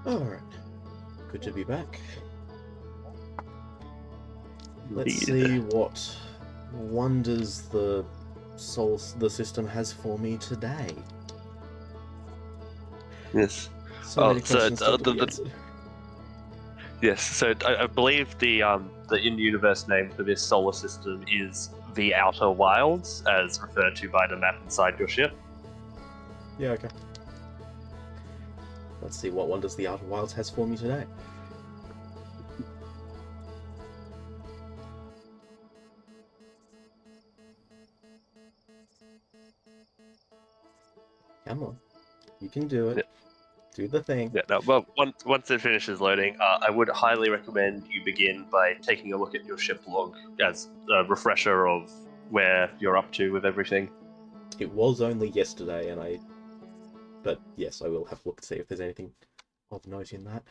Alright. Good to be back. Let's Indeed. see what wonders the system has for me today. Yes. So many questions still to be answered. Yes. So I believe the in-universe name for this solar system is the Outer Wilds, as referred to by the map inside your ship. Yeah, okay. Let's see what wonders the Outer Wilds has for me today. Come on. You can do it. Yeah. Do the thing. Yeah. No. Well, once it finishes loading, I would highly recommend you begin by taking a look at your ship log as a refresher of where you're up to with everything. It was only yesterday, but yes, I will have a look to see if there's anything of note in that.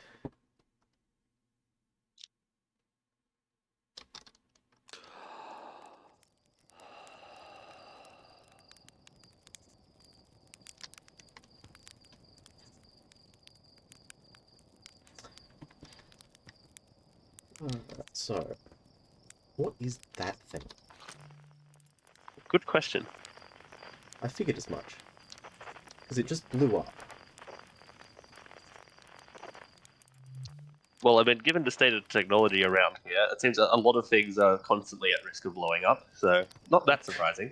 So, what is that thing? Good question. I figured as much. Because it just blew up. Well, I mean, given the state of technology around here, it seems a lot of things are constantly at risk of blowing up, so not that surprising.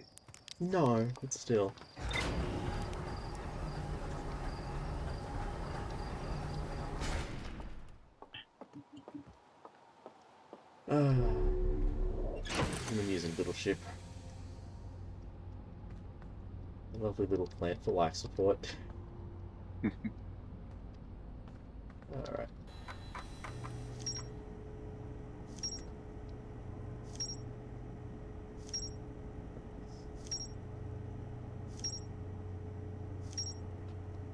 No, but still. An amusing little ship. A lovely little plant for life support. Alright.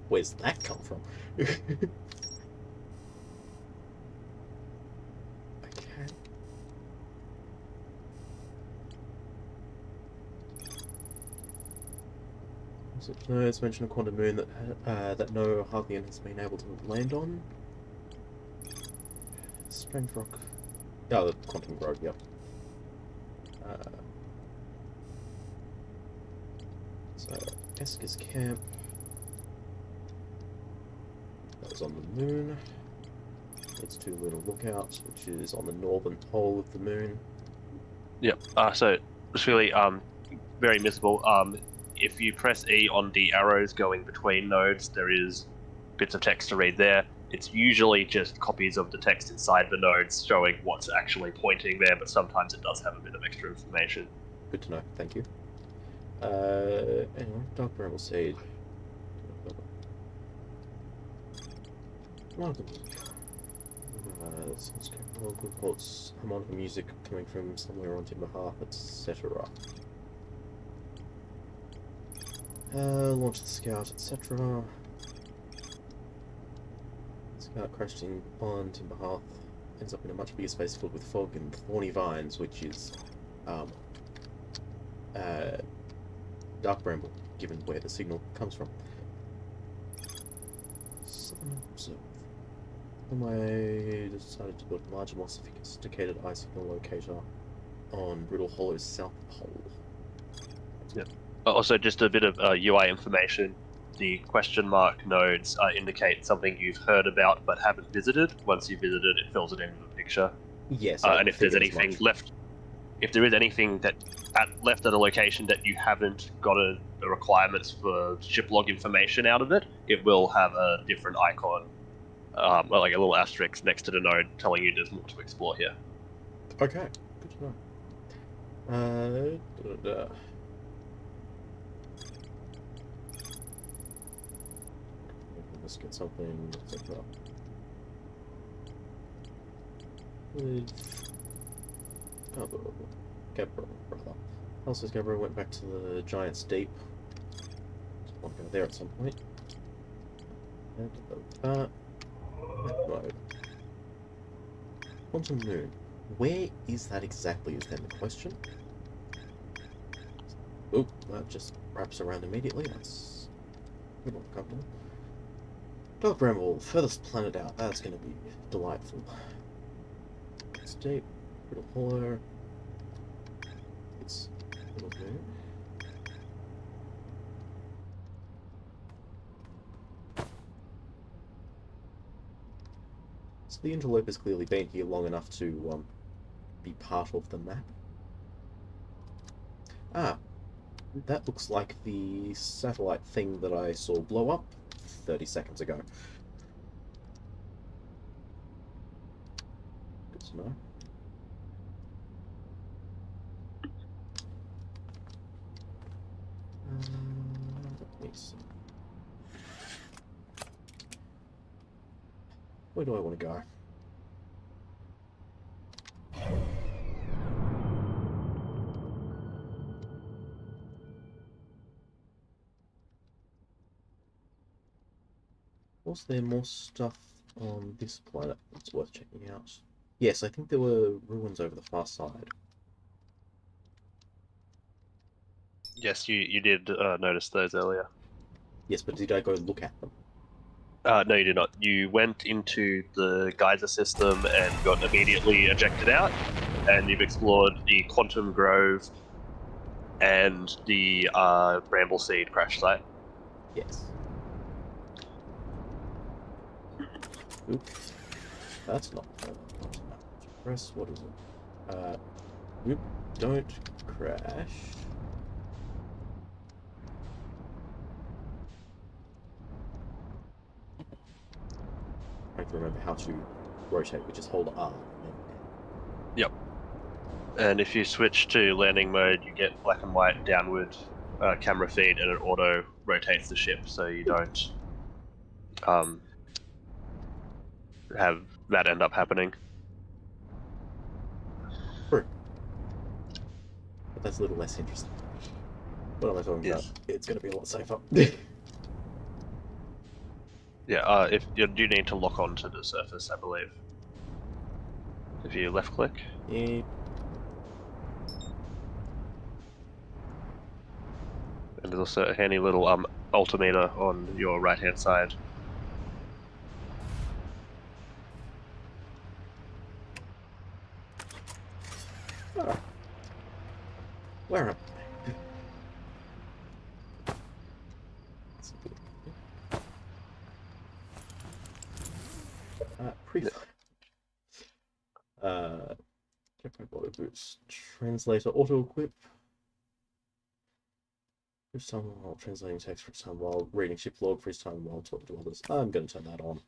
Where's that come from? Okay. No, it's mentioned a quantum moon that no Harthian has been able to land on. Strange rock. Oh, the quantum grove, yep. So, Esker's camp. That was on the moon. It's two little lookouts, which is on the northern pole of the moon. Yep. So it's really very missable. If you press E on the arrows going between nodes, there is bits of text to read there. It's usually just copies of the text inside the nodes showing what's actually pointing there, but sometimes it does have a bit of extra information. Good to know, thank you. Anyway, Dark Bramble Seed. Harmonica music. Reports harmonica music coming from somewhere on Timber Hearth, etc. Launch the scout, etc. Scout crashed in on Timber Hearth. Ends up in a much bigger space filled with fog and thorny vines, which is Dark Bramble, given where the signal comes from. So I decided to build a larger, more sophisticated eye signal locator on Brittle Hollow's south pole. Yep. Also, just a bit of UI information. The question mark nodes indicate something you've heard about but haven't visited. Once you visit it, it fills it into the picture. Yes, and if there's anything left, if there is anything that left at a location that you haven't got the requirements for ship log information out of it, it will have a different icon, like a little asterisk next to the node telling you there's more to explore here. Okay, good to know. Let's get something. Gabbro, brother. Also, Gabbro went back to the Giant's Deep. I'll go there at some point. And mode. Quantum Moon. Where is that exactly? Is then the question. Oop, that just wraps around immediately. That's a little uncomfortable. Dark Bramble, furthest planet out. That's going to be delightful. It's deep, little hollow. It's a little blue. So the interlope has clearly been here long enough to be part of the map. Ah, that looks like the satellite thing that I saw blow up 30 seconds ago. Good to know. Let me see. Where do I want to go? Was there more stuff on this planet that's worth checking out? Yes, I think there were ruins over the far side. Yes, you did notice those earlier. Yes, but did I go look at them? No, you did not. You went into the geyser system and got immediately ejected out, and you've explored the Quantum Grove and the Brambleseed crash site. Yes. Oops. That's not press. What is it? Whoop. Don't crash. I have to remember how to rotate, which is hold R. Yep. And if you switch to landing mode, you get black and white downward camera feed, and it auto rotates the ship, so you don't have that end up happening. True. But that's a little less interesting. What am I talking about? It's going to be a lot safer. Yeah, if you do need to lock onto the surface, I believe. If you left click. Yeah. And there's also a handy little altimeter on your right hand side. Oh. Where am I? Pre-flight. Check my auto boots. Translator auto equip. Freeze time while translating text, freeze time while reading ship log, freeze time while talking to others. I'm going to turn that on.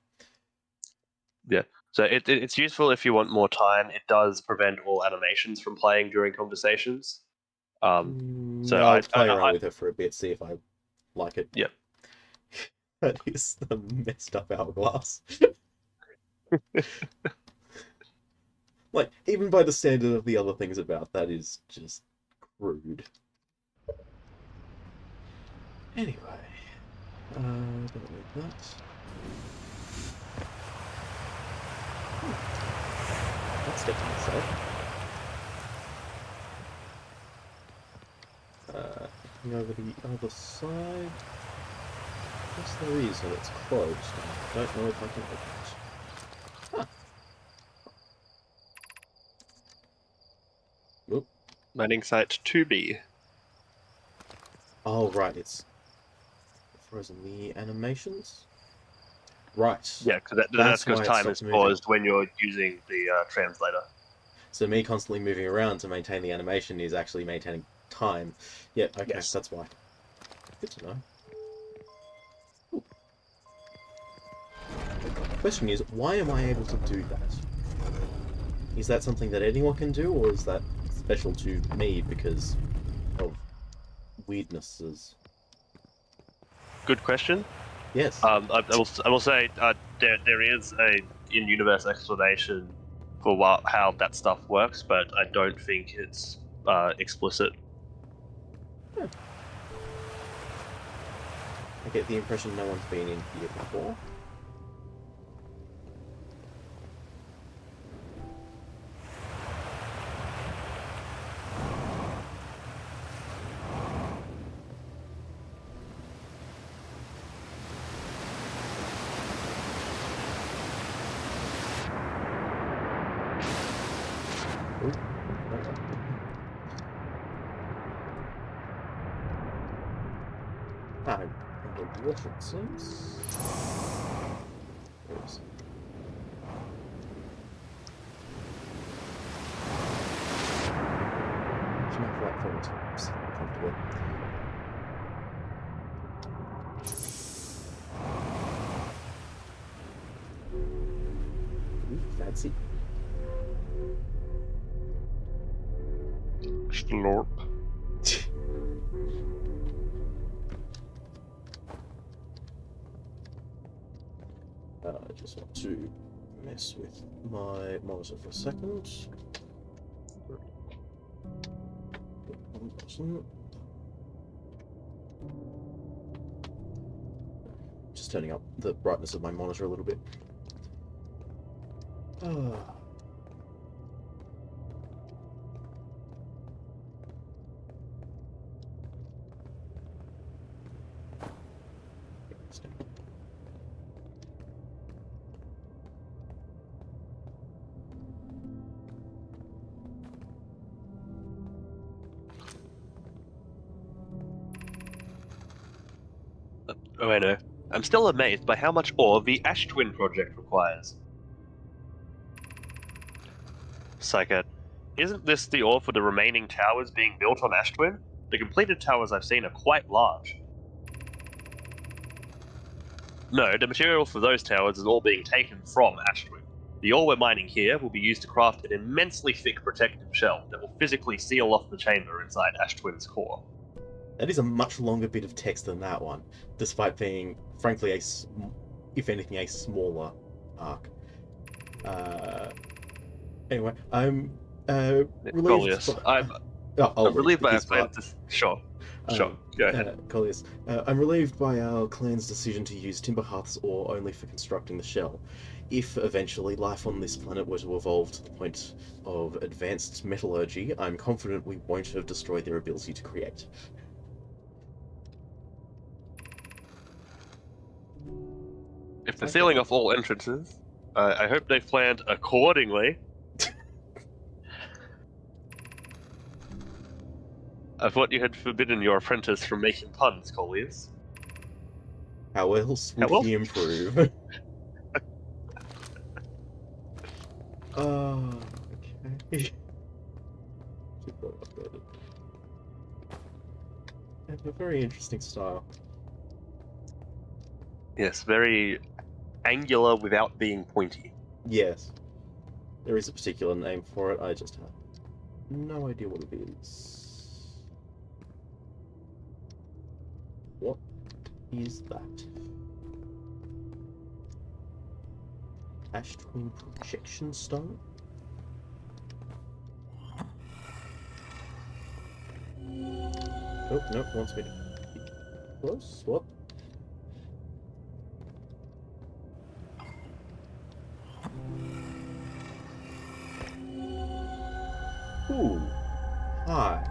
Yeah, so it's useful if you want more time. It does prevent all animations from playing during conversations. So I'll play around with it for a bit, see if I like it. Yep. That is the messed up hourglass. Like, even by the standard of the other things about that is just crude. Anyway, don't need that. Let's step inside. Looking over the other side. Yes, there is, and it's closed. I don't know if I can open it. Huh. Oop. Landing site 2B. Oh, right, it's frozen the animations. Right. Yeah, because that's because time is paused when you're using the translator. So me constantly moving around to maintain the animation is actually maintaining time. Yeah, okay, yes. That's why. Good to know. Ooh. The question is, why am I able to do that? Is that something that anyone can do, or is that special to me because of weirdnesses? Good question. Yes. I will say there is a in-universe explanation for how that stuff works, but I don't think it's explicit. Huh. I get the impression no one's been in here before. Ooh. I'm underwater, it seems. Oops. Enough like 4 times. Comfortably. Ooh, fancy. Slurp. I just want to mess with my monitor for a second. Just turning up the brightness of my monitor a little bit. Oh, I know. I'm still amazed by how much ore the Ash Twin project requires. Psycho, isn't this the ore for the remaining towers being built on Ash Twin? The completed towers I've seen are quite large. No, the material for those towers is all being taken from Ash Twin. The ore we're mining here will be used to craft an immensely thick protective shell that will physically seal off the chamber inside Ash Twin's core. That is a much longer bit of text than that one, despite being, frankly, if anything, a smaller arc. Anyway, I'm relieved. Coleus, I'm relieved by our plan to... Sure. Go ahead. Coleus, I'm relieved by our clan's decision to use Timberhearth's ore only for constructing the shell. If eventually life on this planet were to evolve to the point of advanced metallurgy, I'm confident we won't have destroyed their ability to create. If they're sealing off all entrances, I hope they've planned accordingly. I thought you had forbidden your apprentice from making puns, Coleus. How else would he improve? Okay. They have a very interesting style. Yes, very angular without being pointy. Yes. There is a particular name for it, I just have no idea what it is. What is that? Ash Twin Projection Stone? Oh, nope, wants me to keep close. What? Ooh. Hi.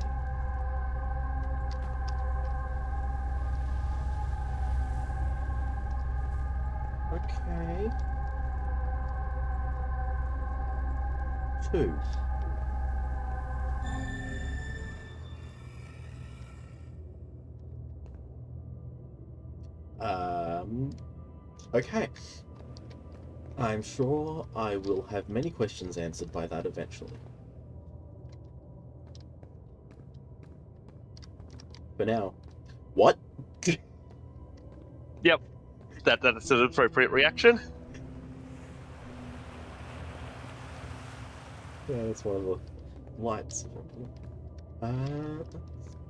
Okay. 2. Okay. I'm sure I will have many questions answered by that eventually. For now, what? Yep, that's an appropriate reaction. Yeah, that's one of the lights.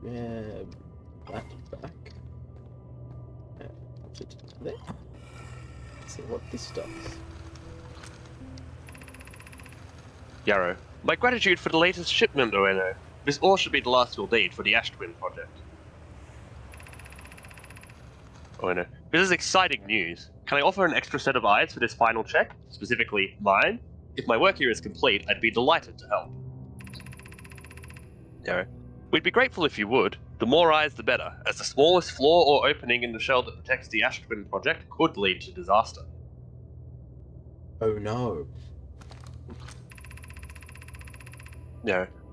Yeah, that back. Put it there. Let's see what this does. Yarrow, my gratitude for the latest shipment, Ueno. This ore should be the last you'll need for the Ash Twin project. Ueno, this is exciting news. Can I offer an extra set of eyes for this final check? Specifically, mine? If my work here is complete, I'd be delighted to help. Yarrow, we'd be grateful if you would. The more eyes, the better, as the smallest flaw or opening in the shell that protects the Ash Twin project could lead to disaster. Oh no.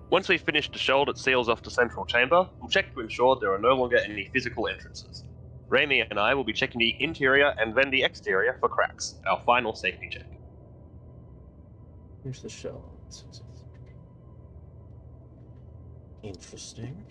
Once we've finished the shell that seals off the central chamber, we'll check to ensure there are no longer any physical entrances. Raimi and I will be checking the interior and then the exterior for cracks, our final safety check. Here's the shell. Interesting.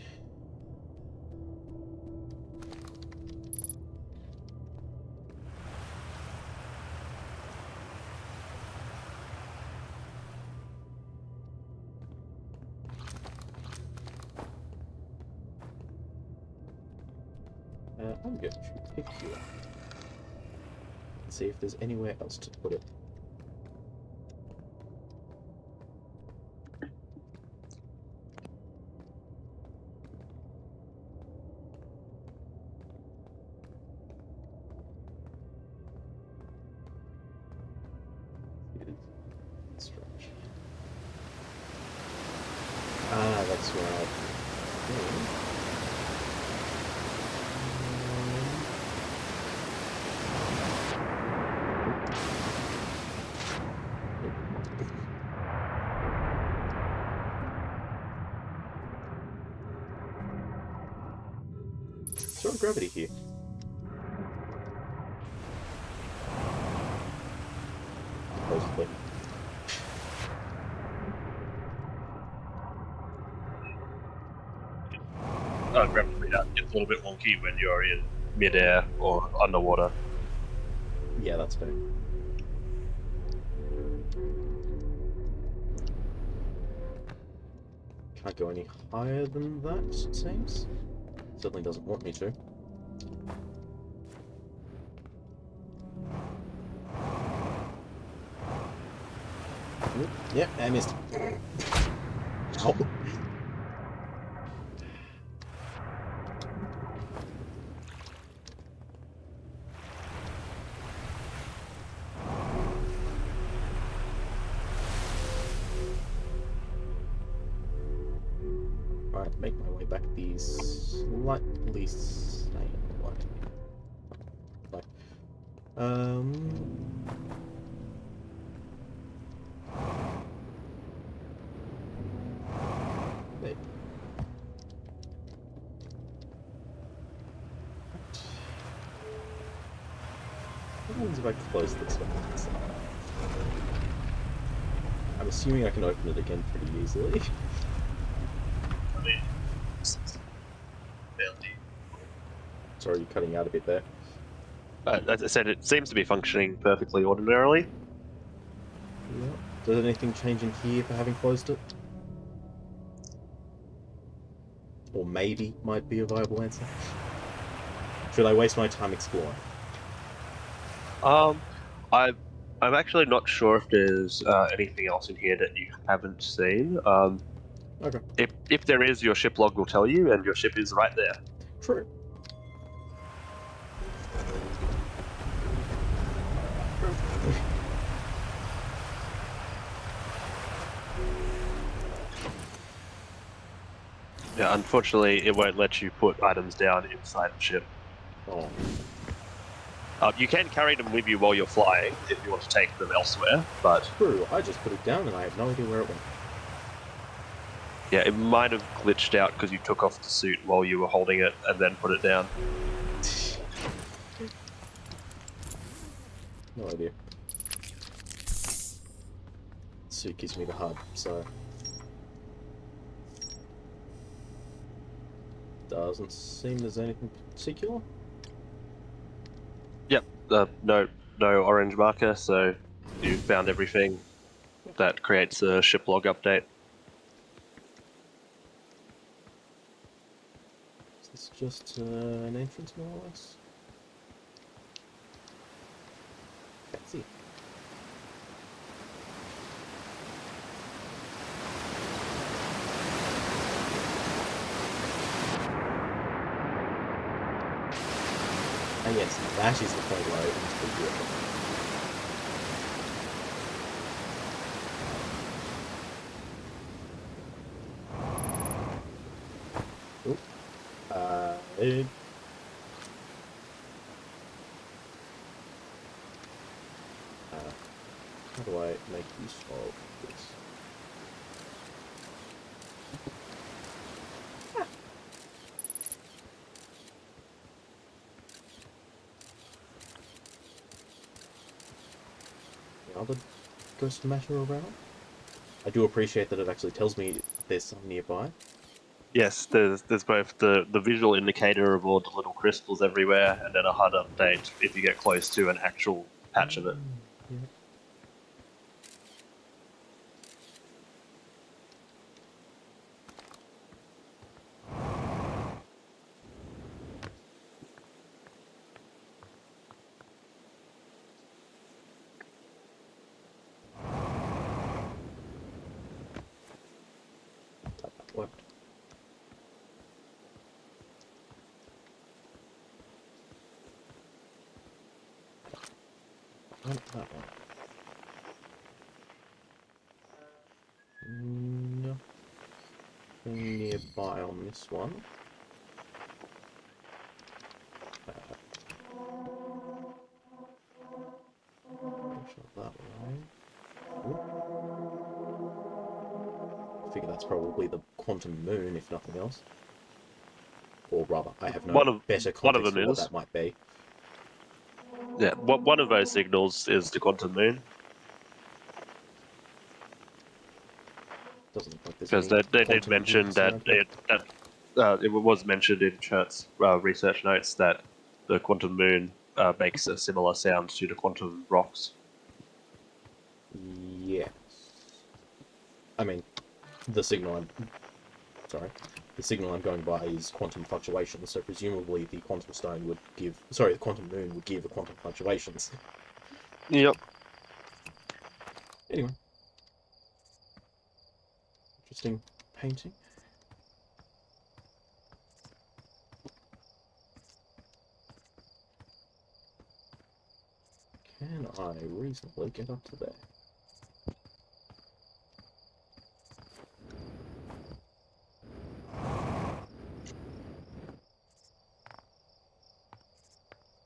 I'm going to pick you up and see if there's anywhere else to put it. Stretch. Ah, that's right. Throw gravity here. Supposedly. Gravity readout gets a little bit wonky when you're in midair or underwater. Yeah, that's fair. Can't go any higher than that, it seems. Certainly doesn't want me to. Oop, yep, I missed. Ow. Alright, make my way back these slightly stable. Like, wait. What happens if I close this one? I'm assuming I can open it again pretty easily. Sorry, you're cutting out a bit there. As I said, it seems to be functioning perfectly ordinarily. Yeah. Does anything change in here for having closed it? Or maybe might be a viable answer. Should I waste my time exploring? I'm actually not sure if there's anything else in here that you haven't seen. Okay. If there is, your ship log will tell you, and your ship is right there. True. Yeah, unfortunately, it won't let you put items down inside the ship. Oh. You can carry them with you while you're flying if you want to take them elsewhere, but True, I just put it down and I have no idea where it went. yeah, it might have glitched out because you took off the suit while you were holding it and then put it down. No idea. Suit gives me the hub, so... Doesn't seem there's anything particular. Yep, no orange marker, so you found everything that creates a ship log update. Is this just an entrance, more or less? Can't see. Ah yes, that is the point where I opened the vehicle. Oop. How do I make use of this? ghost matter around. I do appreciate that it actually tells me there's some nearby. Yes, there's both the visual indicator of all the little crystals everywhere, and then a HUD update if you get close to an actual patch of it. Yeah. That worked. That one. Nothing nearby on this one. Shot that way. Ooh. I figure that's probably the quantum moon, if nothing else. Or rather, I have no better One of context them for what is. that might be. Yeah, one of those signals is the quantum moon, Doesn't look like there's because any they did quantum mention units around here. it was mentioned in Chert's research notes that the quantum moon makes a similar sound to the quantum rocks. Yes. I mean, the signal I'm going by is quantum fluctuations, so presumably the quantum stone would give, the quantum moon would give the quantum fluctuations. Yep. Anyway. Interesting painting. Can I reasonably get up to there?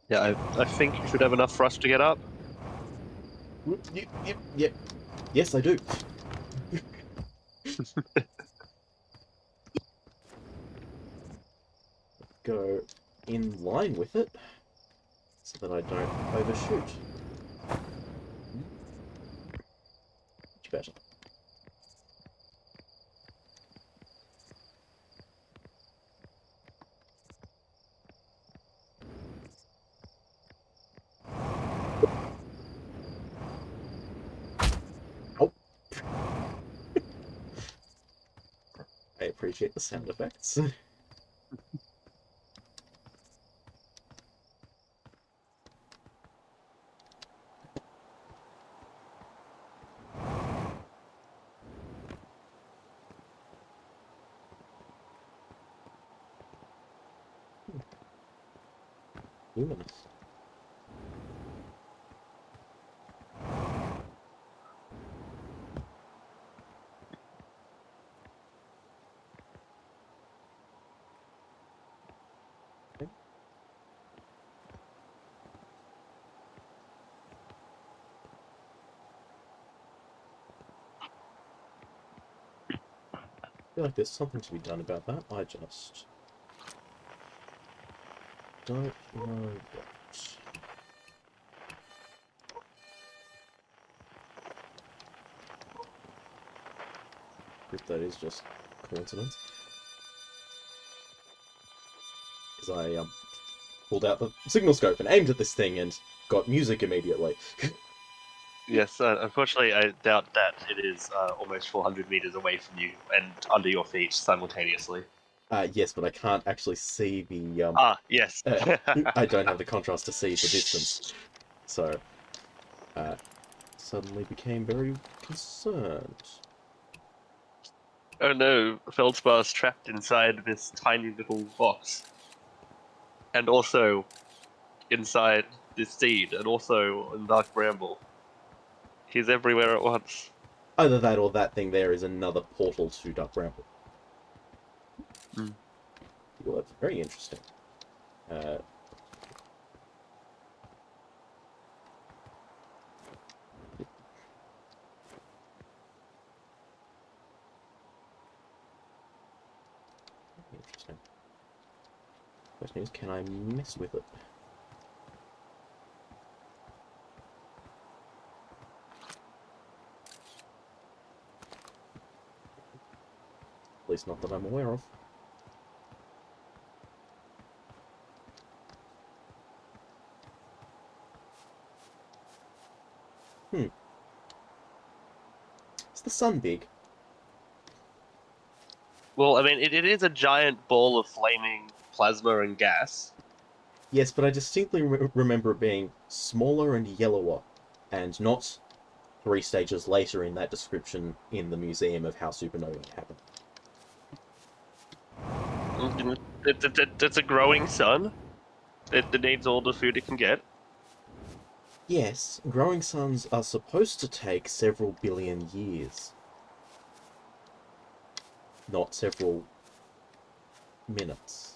Yeah, I think you should have enough for us to get up. Yep. Yes, I do. Go in line with it so that I don't overshoot. Much better. Oh! I appreciate the sound effects. Luminous. Okay. I feel like there's something to be done about that. I just don't know what. If that is just coincidence. Because I pulled out the signal scope and aimed at this thing and got music immediately. Yes, unfortunately, I doubt that it is almost 400 meters away from you and under your feet simultaneously. Yes, but I can't actually see the Yes. I don't have the contrast to see the distance, so suddenly became very concerned. Oh no, Feldspar's trapped inside this tiny little box. And also inside this seed, and also in Dark Bramble. He's everywhere at once. Either that or that thing there is another portal to Dark Bramble. Mm. Well, that's very interesting. Interesting. Question is, can I mess with it? At least not that I'm aware of. Is the sun big? Well, I mean, it is a giant ball of flaming plasma and gas. Yes, but I distinctly remember it being smaller and yellower, and not 3 stages later in that description in the museum of how supernovae happen. It's a growing sun. It needs all the food it can get. Yes, growing suns are supposed to take several billion years. Not several minutes.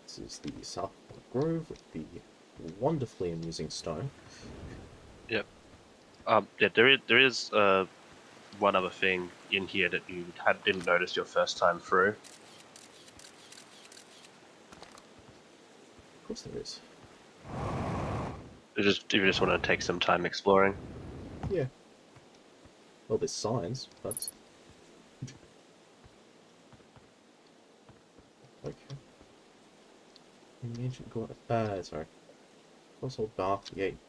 This is the South Grove with the wonderfully amusing stone. Yep. Yeah, there is one other thing in here that you didn't notice your first time through. Of course there is. You just want to take some time exploring. Yeah. Well, there's signs, but... Okay. In the ancient sorry. Across all dark,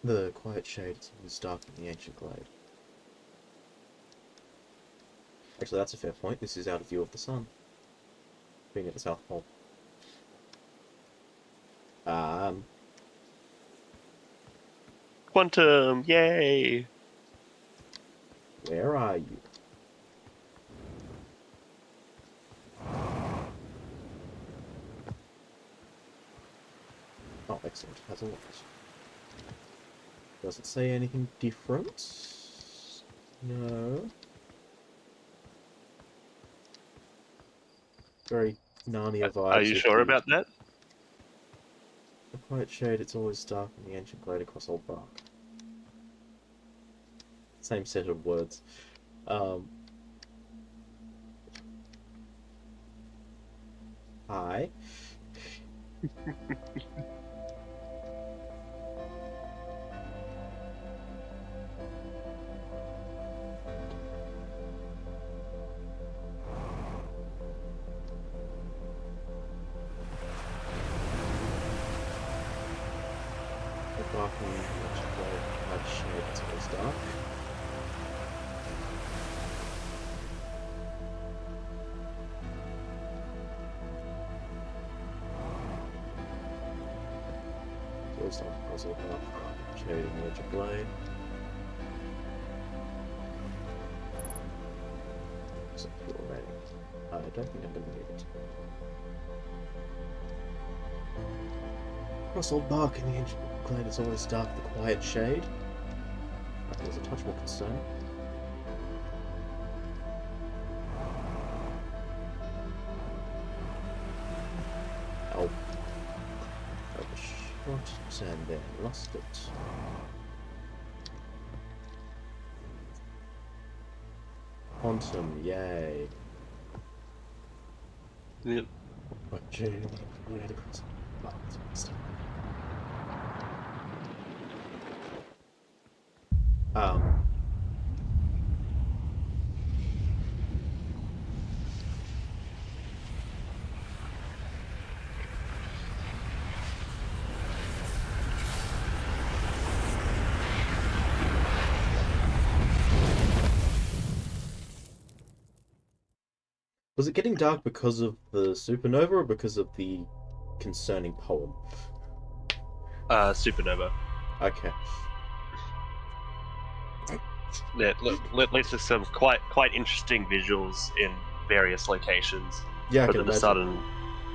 the quiet shades was dark in the ancient glade. Actually, that's a fair point. This is out of view of the sun. Being at the South Pole. Quantum, yay! Where are you? Oh, excellent. Has a lot. Does it say anything different? No. Very Narnia vibes. Are you sure about that? The quiet shade, it's always dark in the ancient glade across old bark. Same set of words. Hi. The bark in the ancient glade, quiet shade, it's always dark. It's always dark across old bark. Shade in the ancient glade. It's up here already. I don't think I'm gonna need it. Across old bark in the ancient glade, it's always dark, the quiet shade. That was a touch more concerning. Oh. Overshot and then lost it. Quantum, yay. Yep. But Jay, was it getting dark because of the supernova or because of the concerning poem? Supernova. Okay. Yeah, leads to some quite interesting visuals in various locations. Yeah, I but can then the imagine. sudden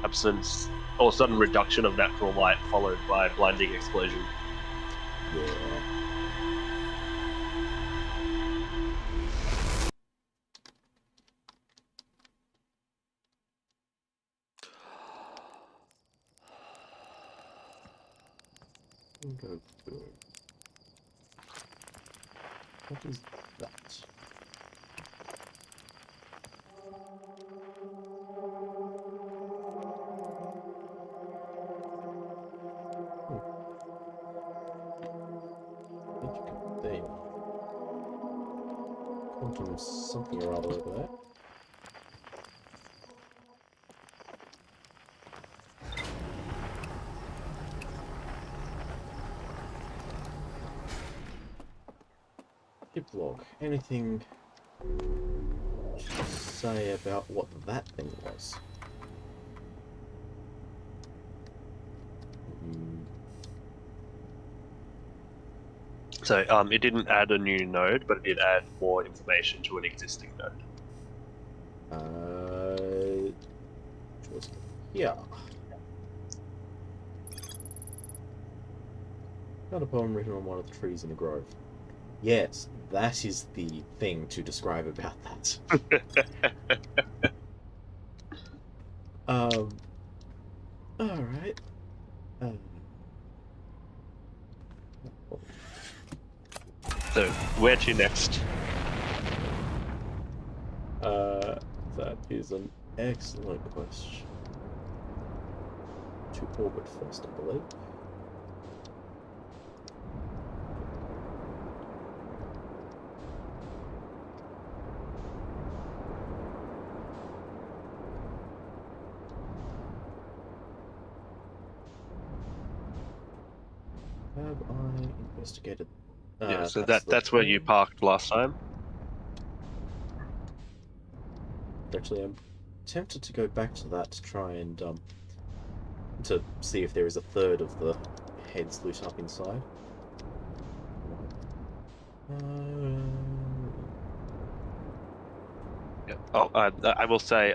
absence or sudden reduction of natural light followed by a blinding explosion. Yeah. Go through. What is that? quantum something or other over there. Ship log. Anything to say about what that thing was? So it didn't add a new node, but it did add more information to an existing node. Just here. Found a poem written on one of the trees in the grove. Yes, that is the thing to describe about that. Alright. So, where to next? That is an excellent question. To orbit first, I believe. Have I investigated? Yeah, so the that's where you thing. parked last time. Actually, I'm tempted to go back to that to try and to see if there is a third of the heads lit up inside. Yeah. Oh, I will say,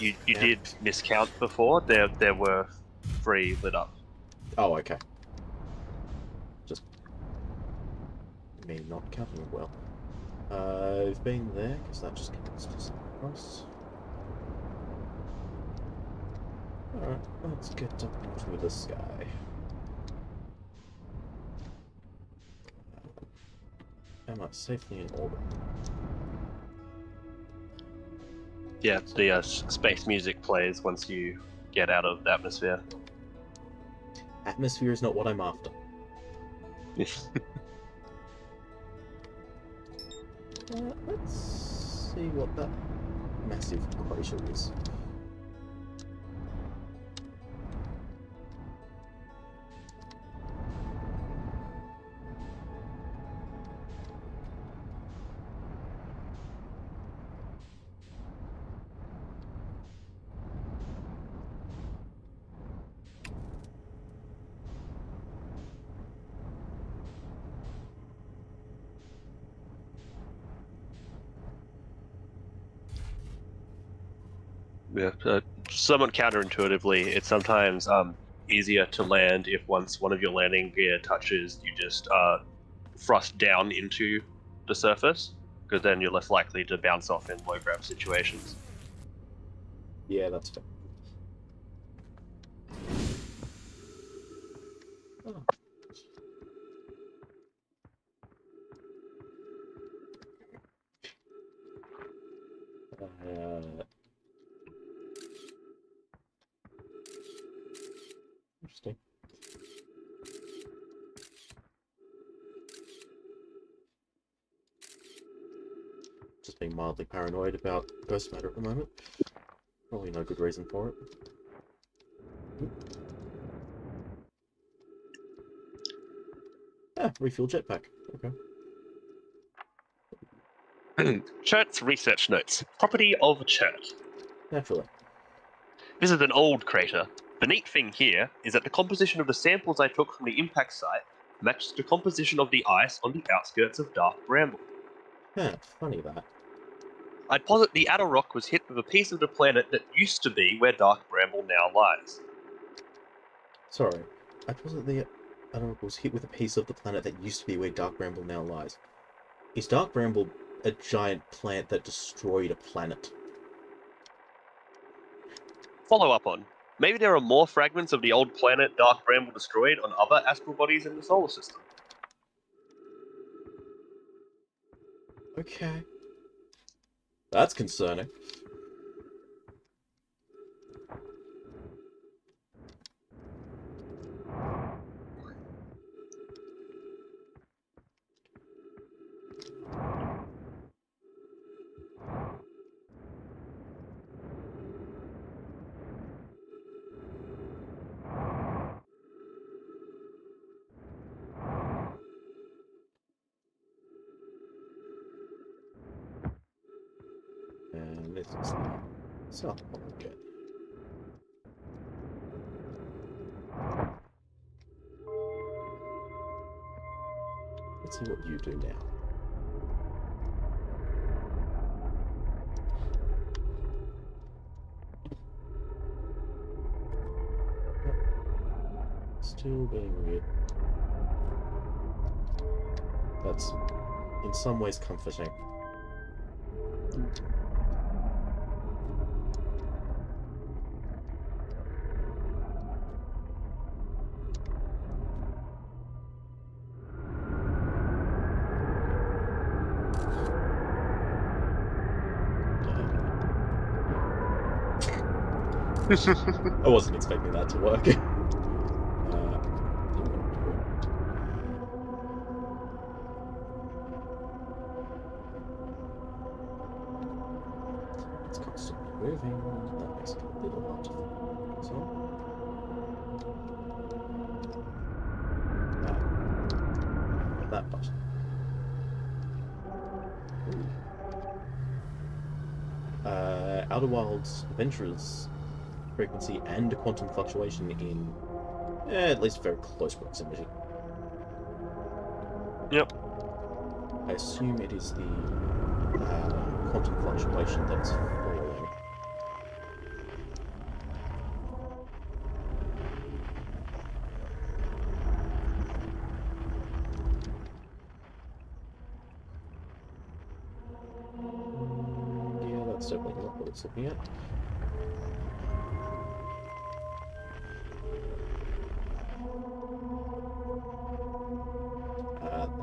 you Yeah. did miscount before. There were 3 lit up. Oh, okay. Just me not counting it well. I've been there because that just connects to something else. Alright, let's get up into the sky. Am I safely in orbit? Yeah, the space music plays once you get out of the atmosphere. Atmosphere is not what I'm after. Let's see what that massive crater is. Yeah, somewhat counterintuitively, it's sometimes easier to land if once one of your landing gear touches, you just thrust down into the surface, because then you're less likely to bounce off in low grav situations. Yeah, that's fair. Oh. Interesting. Just being mildly paranoid about Ghost Matter at the moment. Probably no good reason for it. Ah, refuel jetpack. Okay. Chert's research notes. Property of Chert. Naturally. This is an old crater. The neat thing here is that the composition of the samples I took from the impact site matches the composition of the ice on the outskirts of Dark Bramble. Huh, funny that. I'd posit the outer rock was hit with a piece of the planet that used to be where Dark Bramble now lies. Sorry. I posit the Anorak was hit with a piece of the planet that used to be where Dark Bramble now lies. Is Dark Bramble a giant plant that destroyed a planet? Follow up on. Maybe there are more fragments of the old planet Dark Bramble destroyed on other astral bodies in the solar system. Okay. That's concerning. this is the south pole again. Let's see what you do now. Still being weird. That's in some ways comforting. I wasn't expecting that to work. It's constantly moving. That makes it a little hard to focus on. That button. Ooh. Outer Wilds Adventurers frequency and quantum fluctuation in at least very close proximity. Yep. I assume it is the quantum fluctuation that's falling. Yeah, that's definitely not what it's looking at.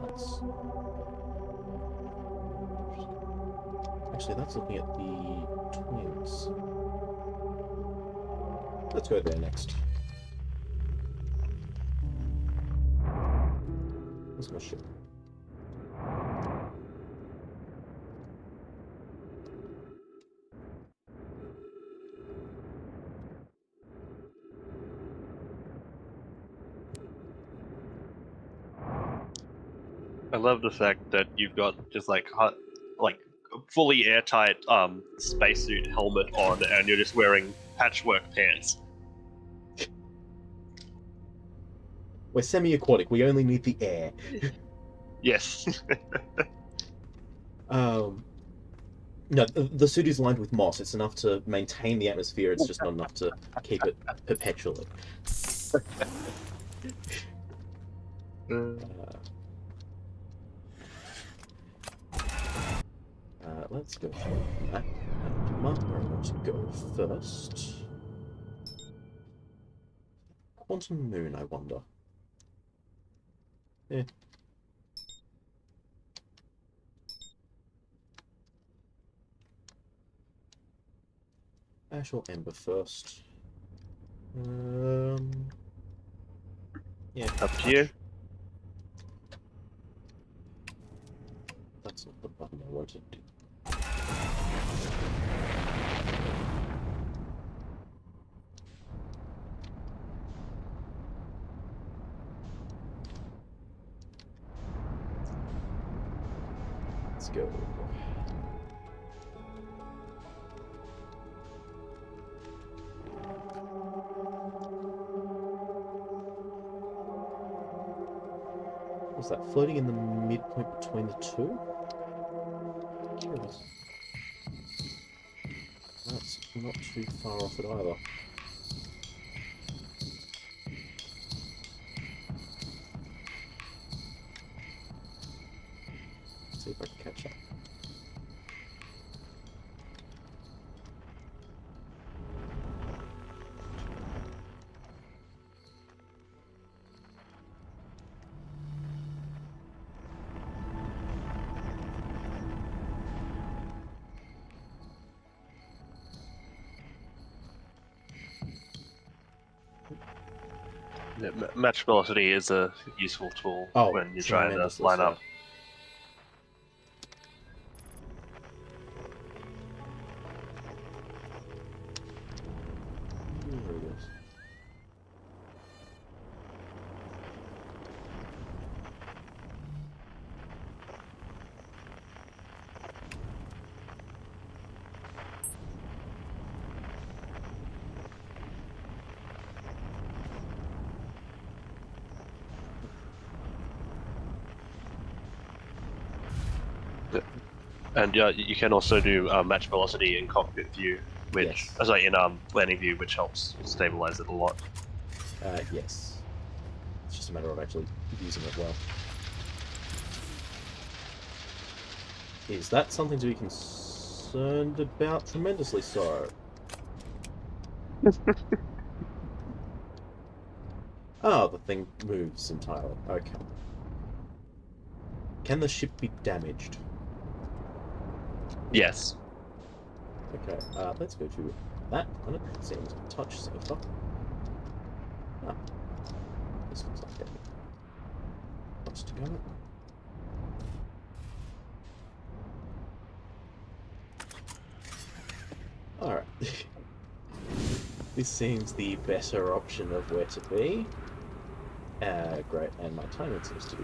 That's... Actually, that's looking at the twins. Let's go there next. Where's my ship? I love the fact that you've got just like fully airtight spacesuit helmet on, and you're just wearing patchwork pants. We're semi-aquatic. We only need the air. Yes. No, the suit is lined with moss. It's enough to maintain the atmosphere. It's just not enough to keep it perpetually. Let's go through that and mark where I want to go first. Quantum Moon, I wonder. Eh. Ash or Ember first? Yeah. Up to you. That's not the button I wanted to do. Let's go. Was that floating in the midpoint between the two? Curious. That's not too far off it either. Let's see if I can catch up. Yeah, match velocity is a useful tool when you're trying to line up. There it is. And you can also do match velocity in cockpit view, which Yes. sorry, in landing view, which helps stabilize it a lot. Yes. It's just a matter of actually using it well. Is that something to be concerned about? Tremendously so. Oh, the thing moves entirely. Okay. Can the ship be damaged? Yes. Okay, let's go to that planet. It seems a touch safer. Ah, this looks like a place to go. Alright. This seems the better option of where to be. Great, and my timing seems to be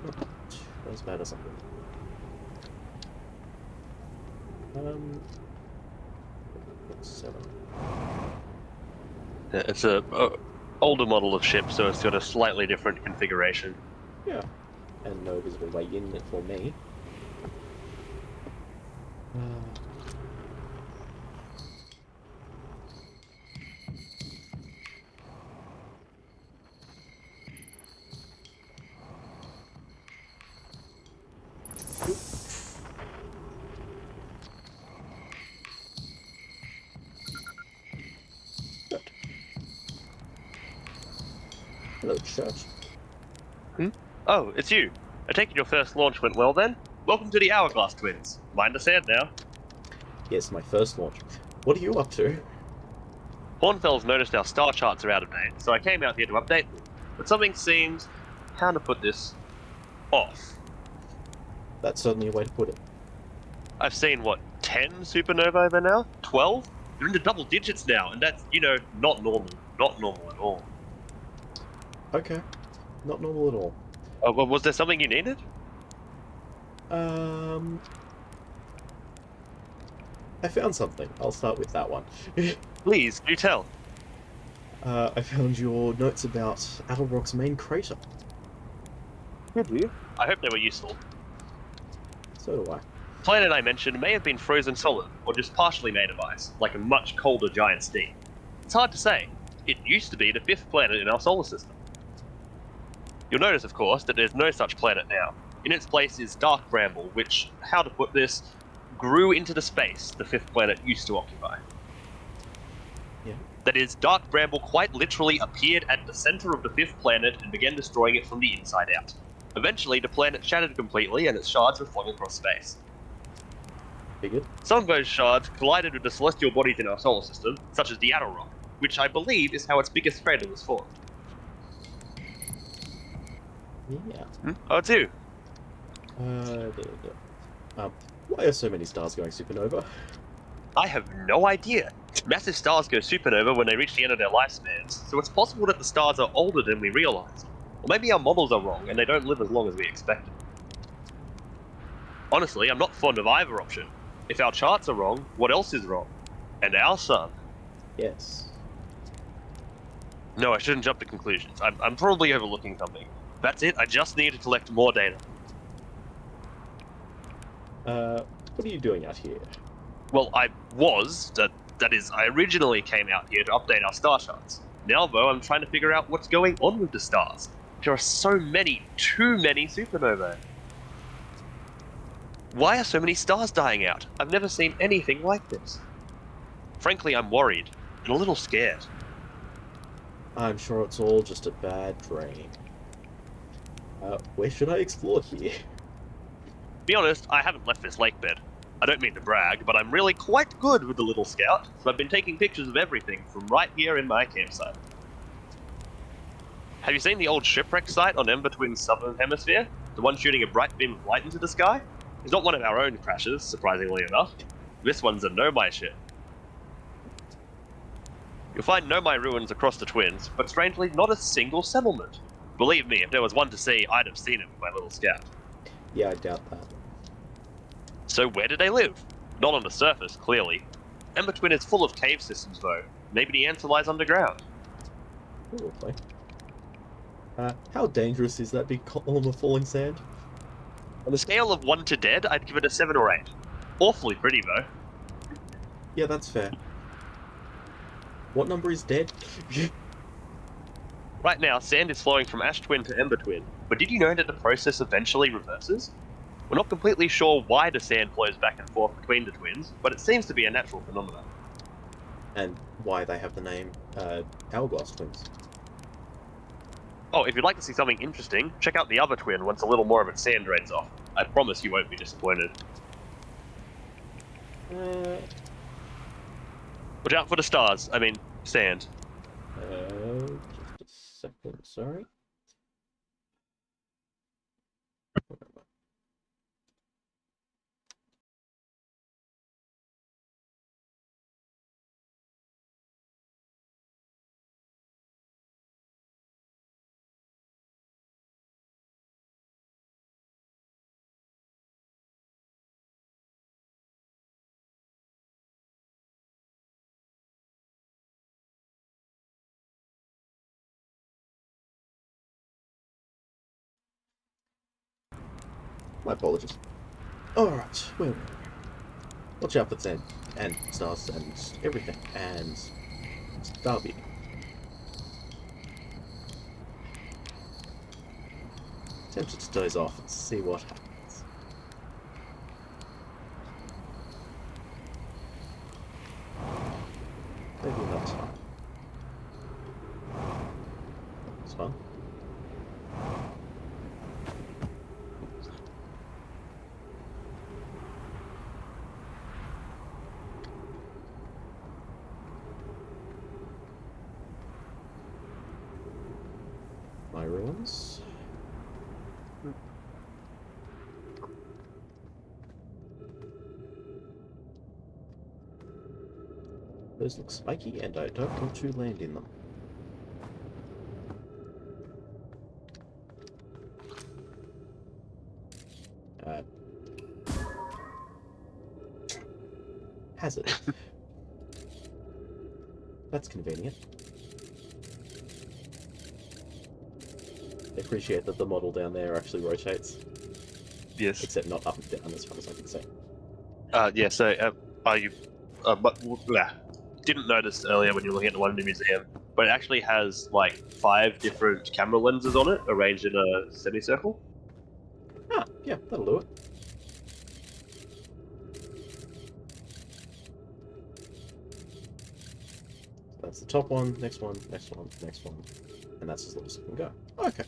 not as bad as I thought. It's 7. It's a older model of ship, so it's got a slightly different configuration. Yeah, and no visible way in it for me. Good. Hello, church. Oh, it's you. I take it your first launch went well then? Welcome to the Hourglass Twins. Mind the sand now. Yes, my first launch. What are you up to? Hornfels noticed our star charts are out of date, so I came out here to update them. But something seems, how to put this, off. That's certainly a way to put it. I've seen, what, 10 supernovae by now? 12? They're into double digits now, and that's, not normal. Not normal at all. Okay. Not normal at all. Oh, well, was there something you needed? I found something. I'll start with that one. Please, do tell. I found your notes about Attlerock's main crater. Did you? I hope they were useful. So do I. The planet I mentioned may have been frozen solid, or just partially made of ice, like a much colder giant steam. It's hard to say. It used to be the 5th planet in our solar system. You'll notice, of course, that there's no such planet now. In its place is Dark Bramble, which, how to put this, grew into the space the 5th planet used to occupy. Yeah. That is, Dark Bramble quite literally appeared at the center of the 5th planet and began destroying it from the inside out. Eventually, the planet shattered completely and its shards were flung across space. Figured. Some of those shards collided with the celestial bodies in our solar system, such as the Attlerock, which I believe is how its biggest crater was formed. Yeah. Oh, it's you. Why are so many stars going supernova? I have no idea. Massive stars go supernova when they reach the end of their lifespans, so it's possible that the stars are older than we realized. Or maybe our models are wrong and they don't live as long as we expected. Honestly, I'm not fond of either option. If our charts are wrong, what else is wrong? And our sun. Yes. No, I shouldn't jump to conclusions. I'm probably overlooking something. That's it, I just need to collect more data. What are you doing out here? Well, I originally came out here to update our star charts. Now, though, I'm trying to figure out what's going on with the stars. There are so many, too many supernovae. Why are so many stars dying out? I've never seen anything like this. Frankly, I'm worried, and a little scared. I'm sure it's all just a bad dream. Where should I explore here? To be honest, I haven't left this lake bed. I don't mean to brag, but I'm really quite good with the little scout, so I've been taking pictures of everything from right here in my campsite. Have you seen the old shipwreck site on Ember Twin's southern hemisphere? The one shooting a bright beam of light into the sky? It's not one of our own crashes, surprisingly enough. This one's a Nomai ship. You'll find Nomai ruins across the Twins, but strangely not a single settlement. Believe me, if there was one to see, I'd have seen it with my little scout. Yeah, I doubt that. So where do they live? Not on the surface, clearly. Ember Twin is full of cave systems, though. Maybe the answer lies underground. Probably. How dangerous is that big column of falling sand? On a scale of 1 to dead, I'd give it a 7 or 8. Awfully pretty, though. Yeah, that's fair. What number is dead? Right now, sand is flowing from Ash Twin to Ember Twin, but did you know that the process eventually reverses? We're not completely sure why the sand flows back and forth between the twins, but it seems to be a natural phenomenon. And why they have the name Hourglass Twins. Oh, if you'd like to see something interesting, check out the other twin once a little more of its sand drains off. I promise you won't be disappointed. Watch out for the stars. I mean, sand. Just a second, sorry. My apologies. Alright, where were we? Watch out for sand, and stars, and everything, and Starby. Tempted to doze off and see what happens. Maybe not time. It's fun. My ruins. Those look spiky, and I don't want to land in them. Hazard. That's convenient. I appreciate that the model down there actually rotates, Yes. except not up and down as far as I can see. Yeah, so, didn't notice earlier when you were looking at the one in the museum, but it actually has, like, 5 different camera lenses on it, arranged in a semicircle. Ah, yeah, that'll do it. That's the top one, next one, next one, next one. And that's as low as it can go. Okay.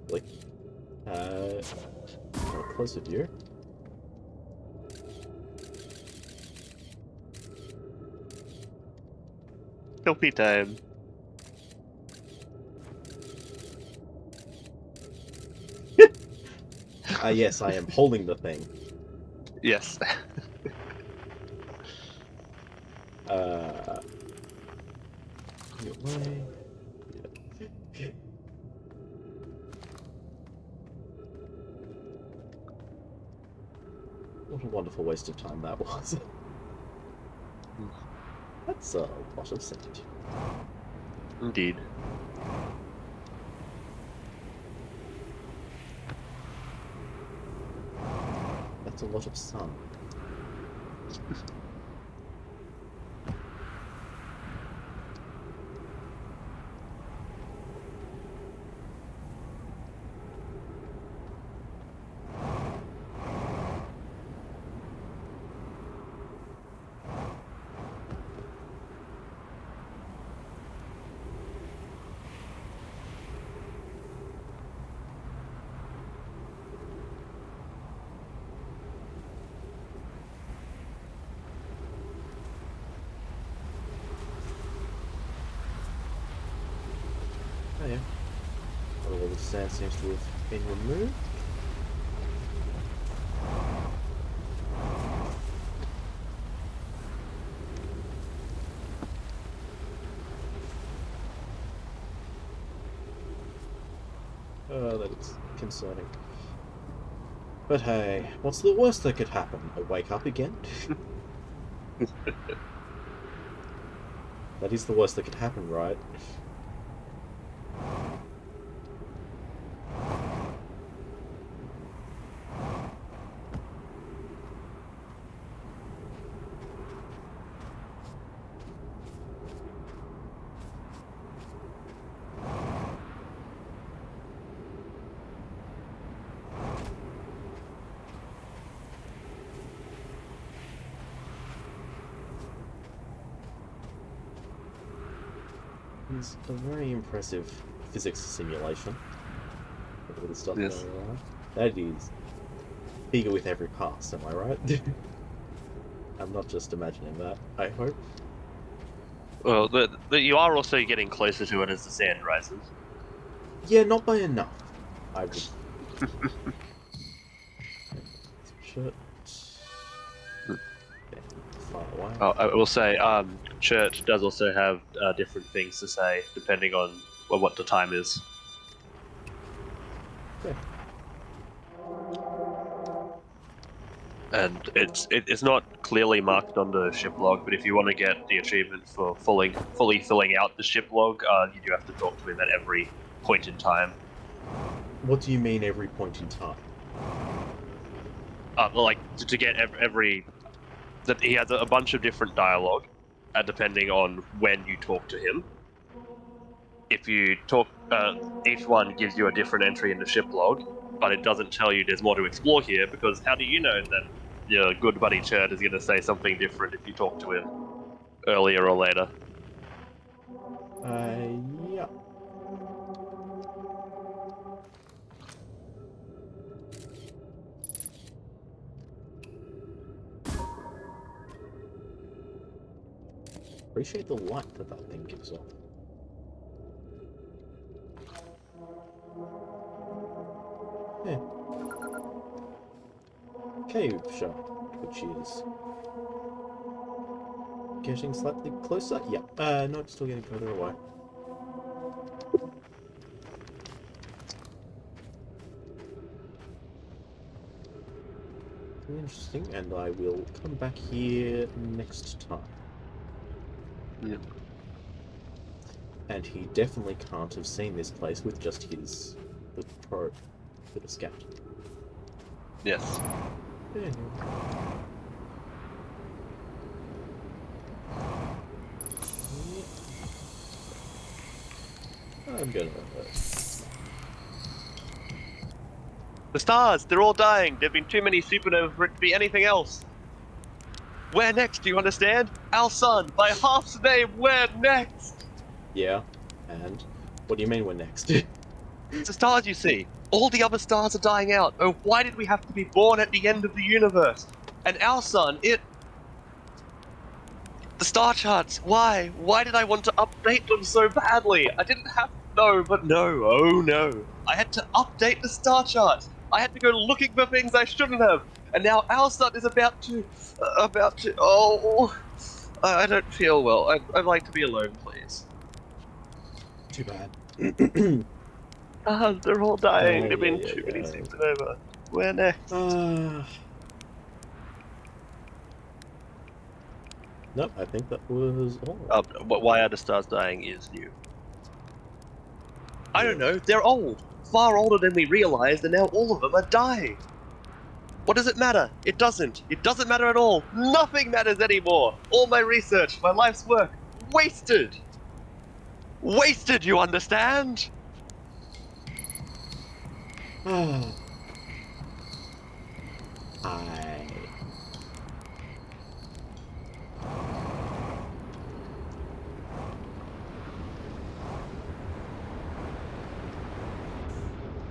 Like, a closer view. Selfie time. Yes, I am holding the thing. Yes. Your way. Yeah. What a wonderful waste of time that was. That's a lot of sand. Indeed. That's a lot of sun. Oh yeah. All the sand seems to have been removed. That is concerning. But hey, what's the worst that could happen? I wake up again? That is the worst that could happen, right? It's a very impressive physics simulation. With all the stuff Yes. going around. That is bigger with every pass, am I right? I'm not just imagining that, I hope. Well, you are also getting closer to it as the sand rises. Yeah, not by enough. I would. Shit. Okay, far away. Oh, I will say, Church does also have different things to say depending on what the time is. Okay. And it's not clearly marked on the ship log, but if you want to get the achievement for fully filling out the ship log, you do have to talk to him at every point in time. What do you mean every point in time? Like to get every that he has a bunch of different dialogue, depending on when you talk to him. If you talk, each one gives you a different entry in the ship log, but it doesn't tell you there's more to explore here, because how do you know that your good buddy Churd is going to say something different if you talk to him earlier or later? Yeah. Appreciate the light that that thing gives off. Yeah. Cave shaft, which is getting slightly closer. Yep. No, it's still getting further away. Interesting, and I will come back here next time. Yep. And he definitely can't have seen this place with just his little probe for the scout. Yes. Yeah. I'm gonna. The stars, they're all dying. There've been too many supernovas for it to be anything else. Where next, do you understand? Our sun, by half the name, where next? Yeah. And what do you mean we're next? It's the stars you see. All the other stars are dying out. Oh, why did we have to be born at the end of the universe? And our sun, the star charts, why? Why did I want to update them so badly? I didn't have to know, but no, oh no. I had to update the star charts. I had to go looking for things I shouldn't have. And now our sun is about to, oh, I don't feel well. I'd like to be alone, please. Too bad. They're all dying. Oh, There've been yeah, too many yeah. supernova. Where next? Nope, I think that was all. Why are the stars dying is new. I don't know, they're old. Far older than we realized, and now all of them are dying. What does it matter? It doesn't. It doesn't matter at all. Nothing matters anymore. All my research, my life's work, wasted. Wasted, you understand?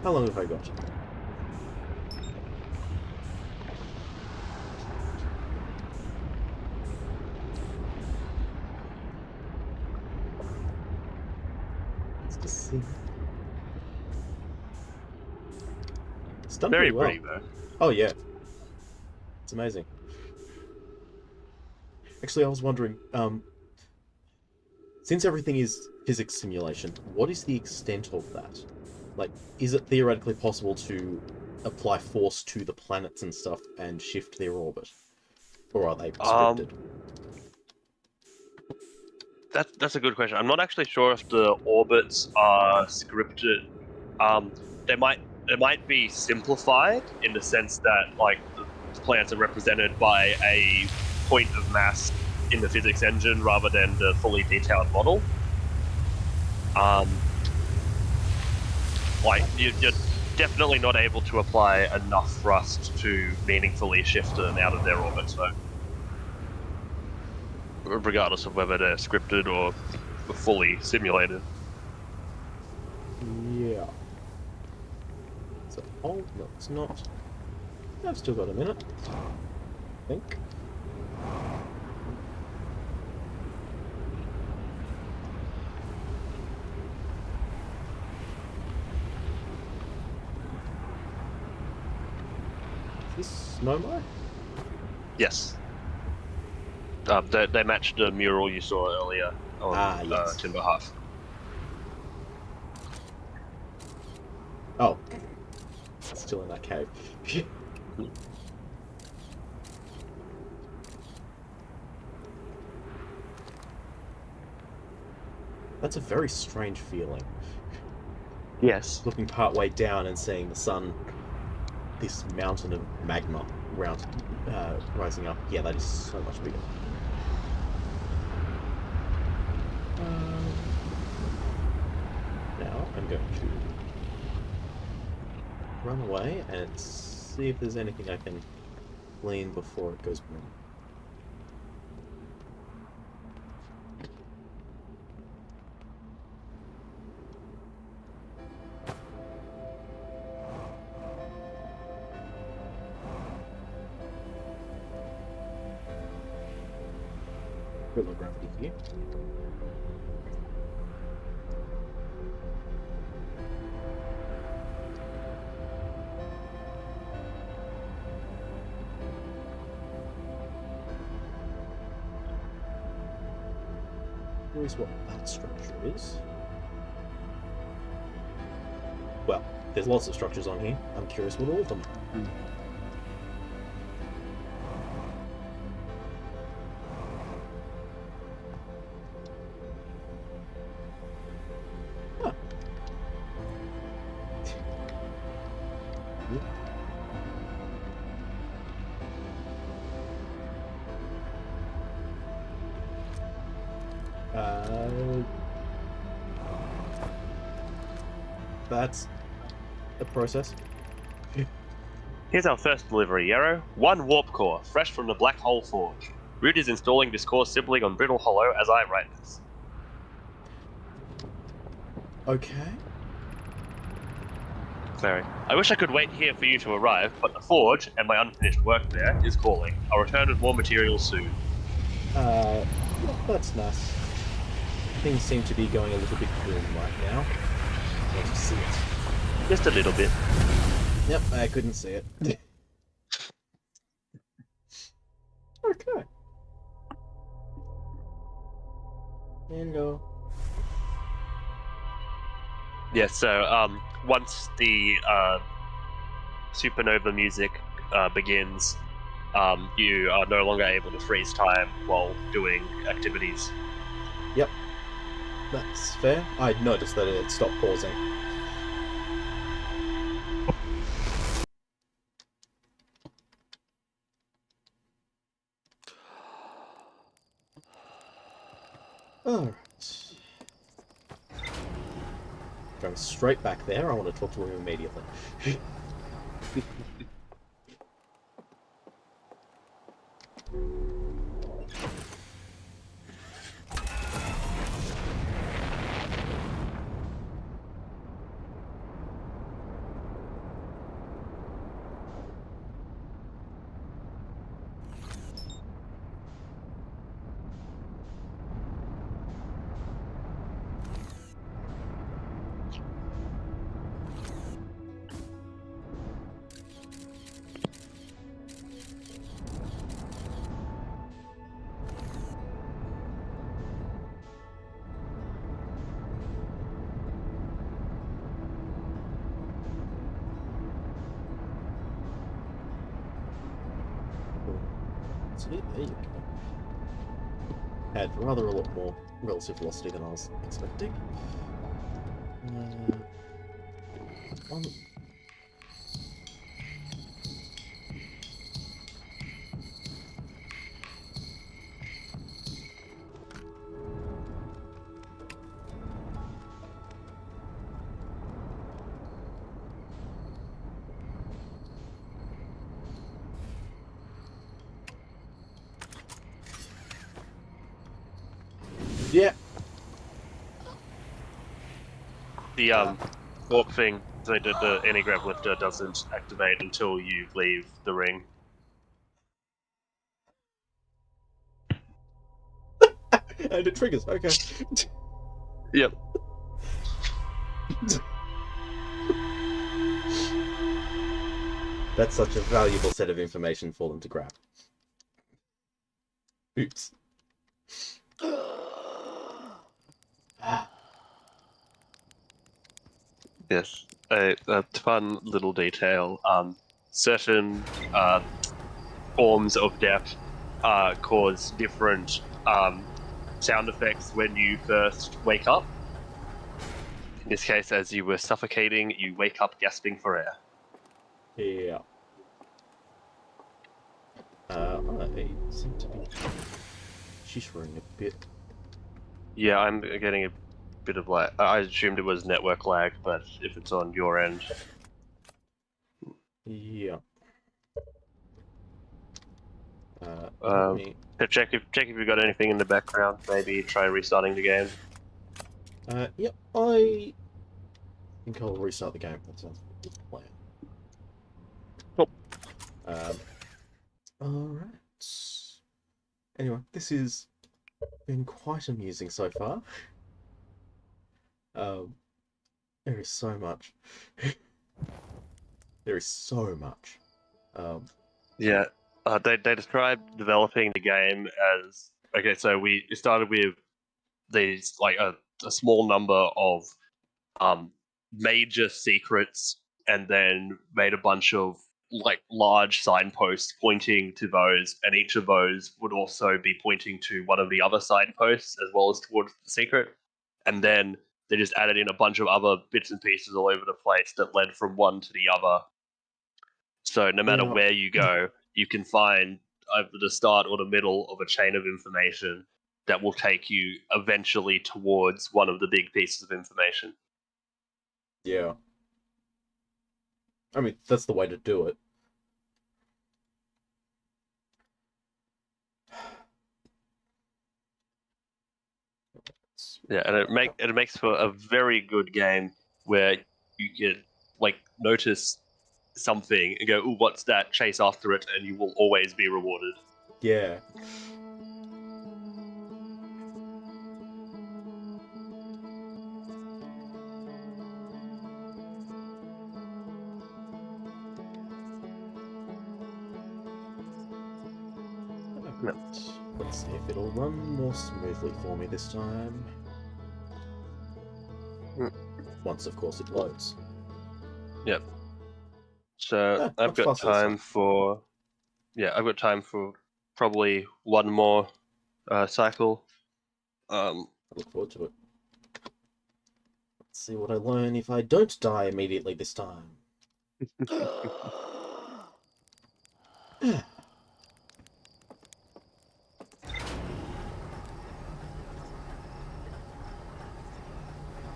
How long have I got? Let's just see. It's done Very pretty well. pretty, though. Oh yeah. It's amazing. Actually, I was wondering, since everything is physics simulation, what is the extent of that? Like, is it theoretically possible to apply force to the planets and stuff and shift their orbit? Or are they scripted? That's a good question. I'm not actually sure if the orbits are scripted. They might be simplified in the sense that like the planets are represented by a point of mass in the physics engine rather than the fully detailed model. Like you're definitely not able to apply enough thrust to meaningfully shift them out of their orbits, though. Regardless of whether they're scripted or fully simulated. Yeah. Is it hold? No, it's not. I've still got a minute. I think. Is this Momo? Yes. They matched the mural you saw earlier on yes. Timber Half. Oh. It's still in that cave. That's a very strange feeling. Yes. Looking part way down and seeing the sun, this mountain of magma rising up. Yeah, that is so much bigger. Now I'm going to run away and see if there's anything I can glean before it goes wrong. Little gravity here. Here's what that structure is. Well, there's lots of structures on here. I'm curious what all of them are. That's the process. Here's our first delivery, Yarrow. 1 warp core, fresh from the Black Hole Forge. Root is installing this core sibling on Brittle Hollow as I write this. Okay. Sorry. I wish I could wait here for you to arrive, but the Forge, and my unfinished work there, is calling. I'll return with more materials soon. That's nice. Things seem to be going a little bit boom right now. Can't you see it? Just a little bit. Yep, I couldn't see it. Okay. And go. Yeah, so once the supernova music begins, you are no longer able to freeze time while doing activities. Yep. That's fair. I noticed that it stopped pausing. Alright. Going straight back there, I want to talk to him immediately. velocity. There you go. Had rather a lot more relative velocity than I was expecting. On. Yeah. The warp thing, the anti-grav lifter doesn't activate until you leave the ring. And it triggers. Okay. Yep. That's such a valuable set of information for them to grab. Oops. Yes, a fun little detail. Certain forms of death cause different sound effects when you first wake up. In this case, as you were suffocating, you wake up gasping for air. Yeah. I seem to be shishering a bit. Yeah, I'm getting a bit of lag. I assumed it was network lag, but if it's on your end. Yeah. Check if you've got anything in the background. Maybe try restarting the game. Yep, I think I'll restart the game. That sounds like a good plan. Cool. Alright. Anyway, this has been quite amusing so far. There is so much. There is so much. Yeah, they described developing the game as okay. So we started with these like a small number of major secrets, and then made a bunch of like large signposts pointing to those, and each of those would also be pointing to one of the other signposts as well as towards the secret. And then they just added in a bunch of other bits and pieces all over the place that led from one to the other. So no matter Yeah. where you go, you can find either the start or the middle of a chain of information that will take you eventually towards one of the big pieces of information. Yeah. I mean, that's the way to do it. Yeah, and it makes for a very good game where you can like notice something and go, "Ooh, what's that?" Chase after it, and you will always be rewarded. Yeah. Let's see if it'll run more smoothly for me this time. Once, of course, it loads. Yep. So I've got time for, I've got time for probably one more cycle. I look forward to it. Let's see what I learn if I don't die immediately this time.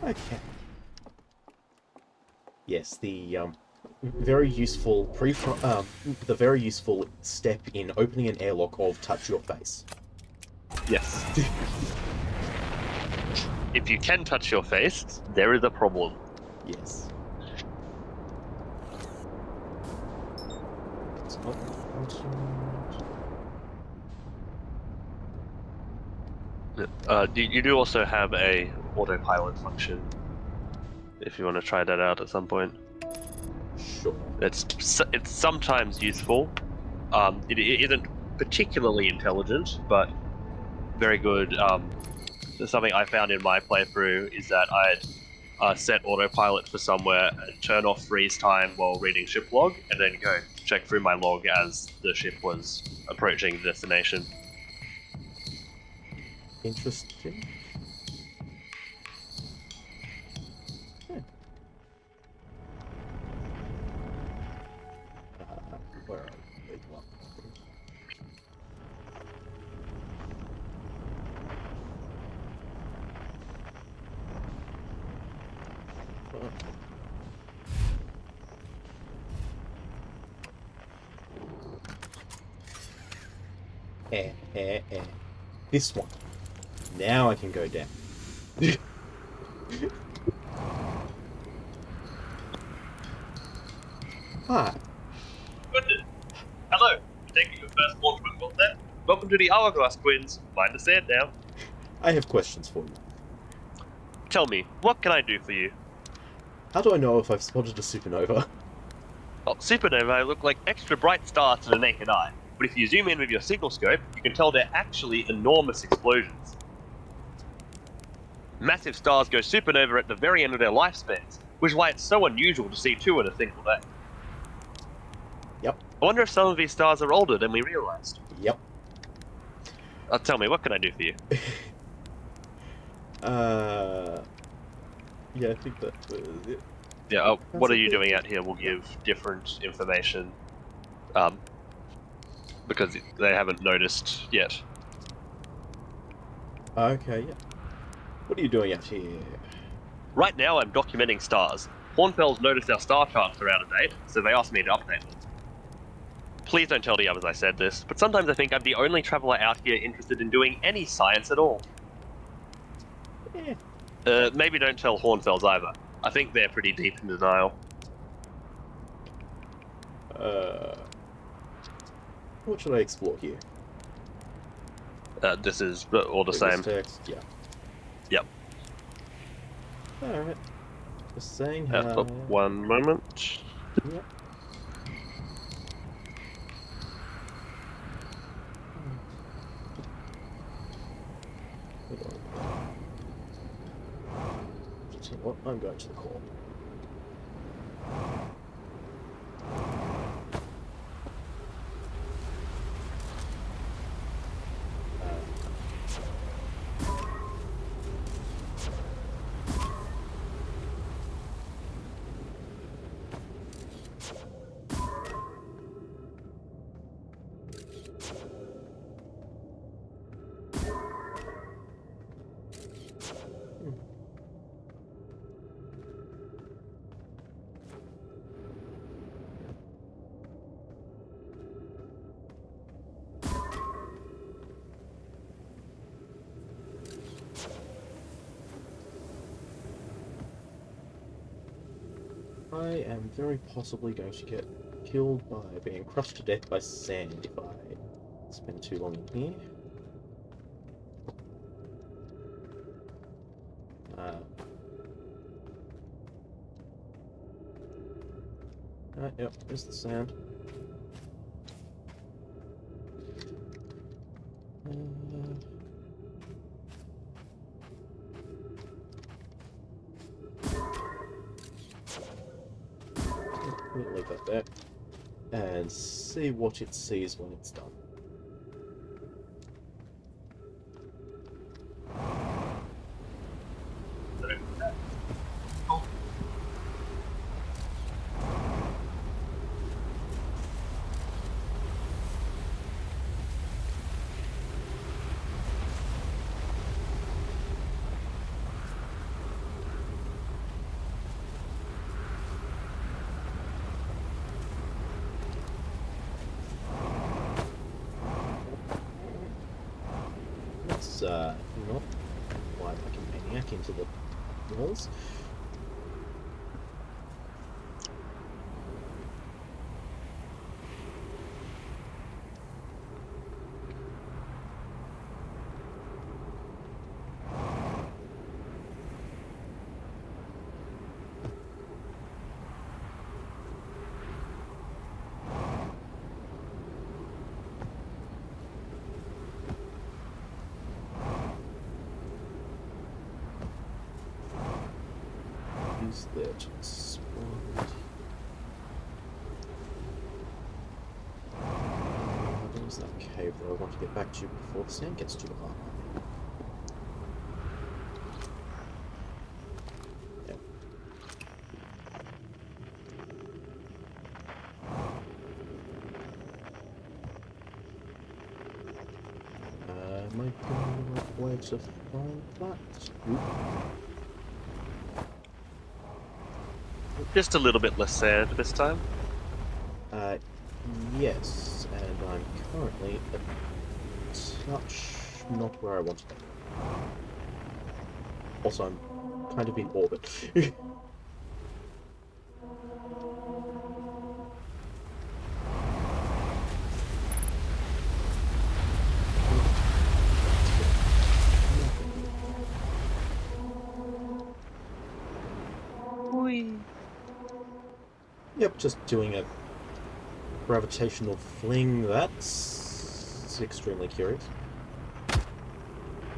Okay. Yes, the very useful the very useful step in opening an airlock of touch your face. Yes. If you can touch your face, there is a problem. Yes. It's not You do also have a autopilot function, if you want to try that out at some point. Sure. It's sometimes useful. It isn't particularly intelligent, but very good. Something I found in my playthrough is that I'd set autopilot for somewhere and turn off freeze time while reading ship log, and then go, check through my log as the ship was approaching the destination. Interesting. Yeah. Where are we? Wait, what? Oh. This one. Now I can go down. Hi. Good. Hello. Taking your first launch with then. Welcome to the Hourglass Twins. Mind the sand now. I have questions for you. Tell me, what can I do for you? How do I know if I've spotted a supernova? Well, supernovae look like extra bright stars to the naked eye, but if you zoom in with your signal scope, you can tell they're actually enormous explosions. Massive stars go supernova at the very end of their lifespans, which is why it's so unusual to see two in a single day. Yep. I wonder if some of these stars are older than we realized. Yep. Tell me, what can I do for you? Yeah, I think that was it. Yeah, what are you doing out here will give different information, because they haven't noticed yet. Okay, yeah. What are you doing out here? Right now, I'm documenting stars. Hornfels noticed our star charts are out of date, so they asked me to update them. Please don't tell the others I said this, but sometimes I think I'm the only traveler out here interested in doing any science at all. Yeah. Maybe don't tell Hornfels either. I think they're pretty deep in denial. What should I explore here? This is all the same. Text, yeah. Yep. Alright. Just saying how... One moment. Yep. What? I'm going to the core. I am very possibly going to get killed by being crushed to death by sand if I spend too long in here. Yep, there's the sand. We'll leave that there and see what it sees when it's done. Let's not fly like a maniac into the walls. Use that to explode. There's that cave that I want to get back to before the sand gets too hard. Yeah. Am I going the right way to find that? Oop. Just a little bit less sand this time. Yes, and I'm currently a touch not where I want to be. Also, I'm kind of in orbit. Yep, just doing a gravitational fling. That's extremely curious.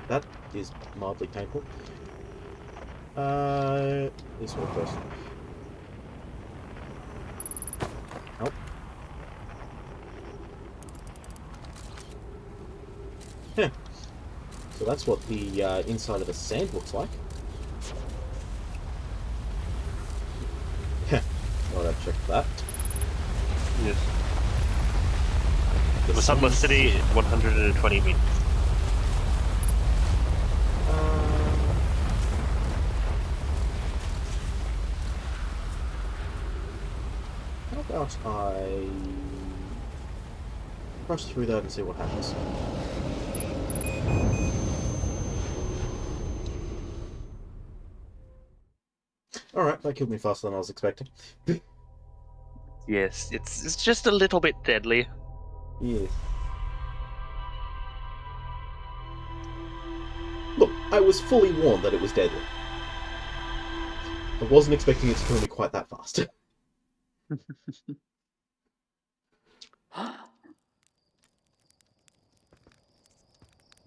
That is mildly painful. This way first. Help. Huh. So that's what the inside of a sand looks like. Heh. Thought I'd check that. Yes. The The Sunless City, 120 meters. How about I rush through that and see what happens? Alright, that killed me faster than I was expecting. Yes, it's just a little bit deadly. Yes. Look, I was fully warned that it was deadly. I wasn't expecting it to kill me quite that fast.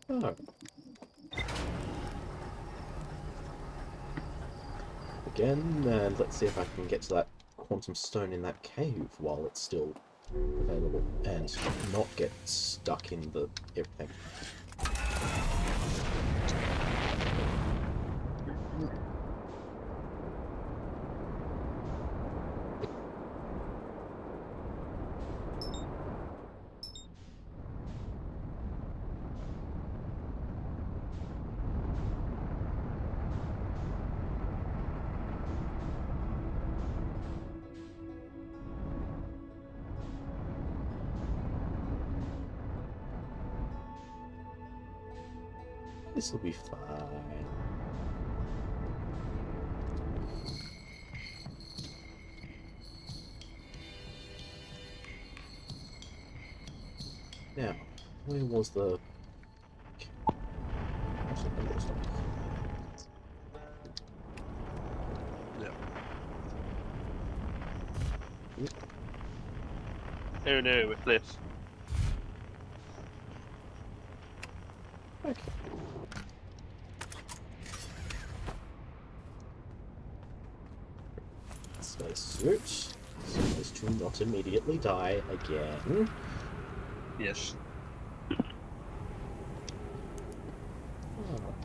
Oh. Again, and let's see if I can get to that quantum stone in that cave while it's still available and not get stuck in the everything. This will be fine. Now, where was the... Actually, maybe it's not. Oh no, with this. Okay. Spacesuit, so as to not immediately die again. Yes. Right.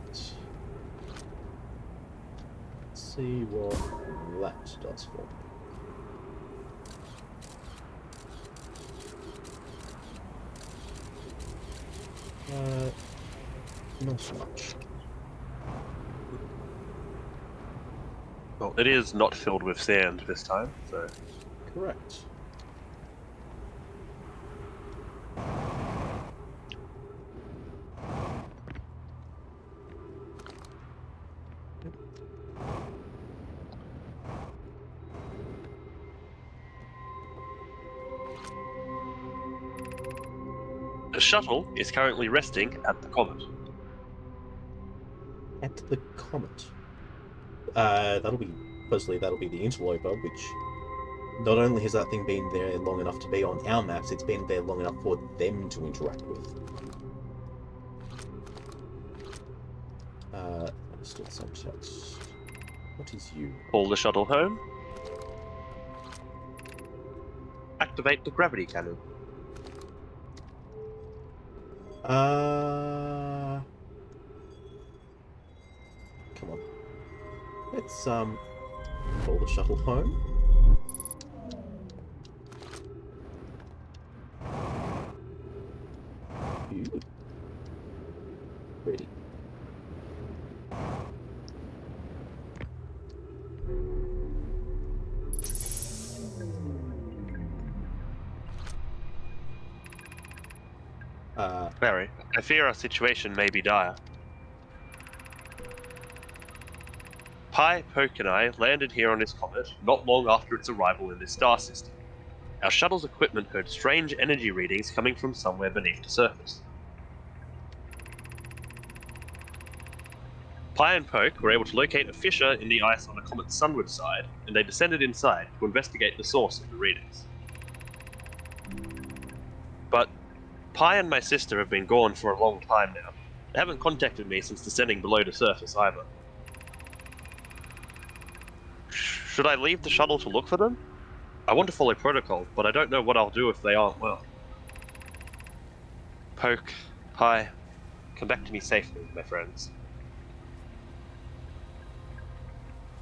Let's see what that does for me. Not much. Well, it is not filled with sand this time, so... Correct. The shuttle is currently resting at the comet. At the comet. That'll be... Firstly, that'll be the interloper, which... Not only has that thing been there long enough to be on our maps, it's been there long enough for them to interact with. Understood subtext. What is you? Pull the shuttle home. Activate the gravity cannon. Come on. Let's call the shuttle home. Ooh. Pretty. Barry, I fear our situation may be dire. Pi, Poke, and I landed here on this comet not long after its arrival in this star system. Our shuttle's equipment heard strange energy readings coming from somewhere beneath the surface. Pi and Poke were able to locate a fissure in the ice on the comet's sunward side, and they descended inside to investigate the source of the readings. But Pi and my sister have been gone for a long time now. They haven't contacted me since descending below the surface either. Should I leave the shuttle to look for them? I want to follow protocol, but I don't know what I'll do if they aren't well. Poke, Pi, come back to me safely, my friends.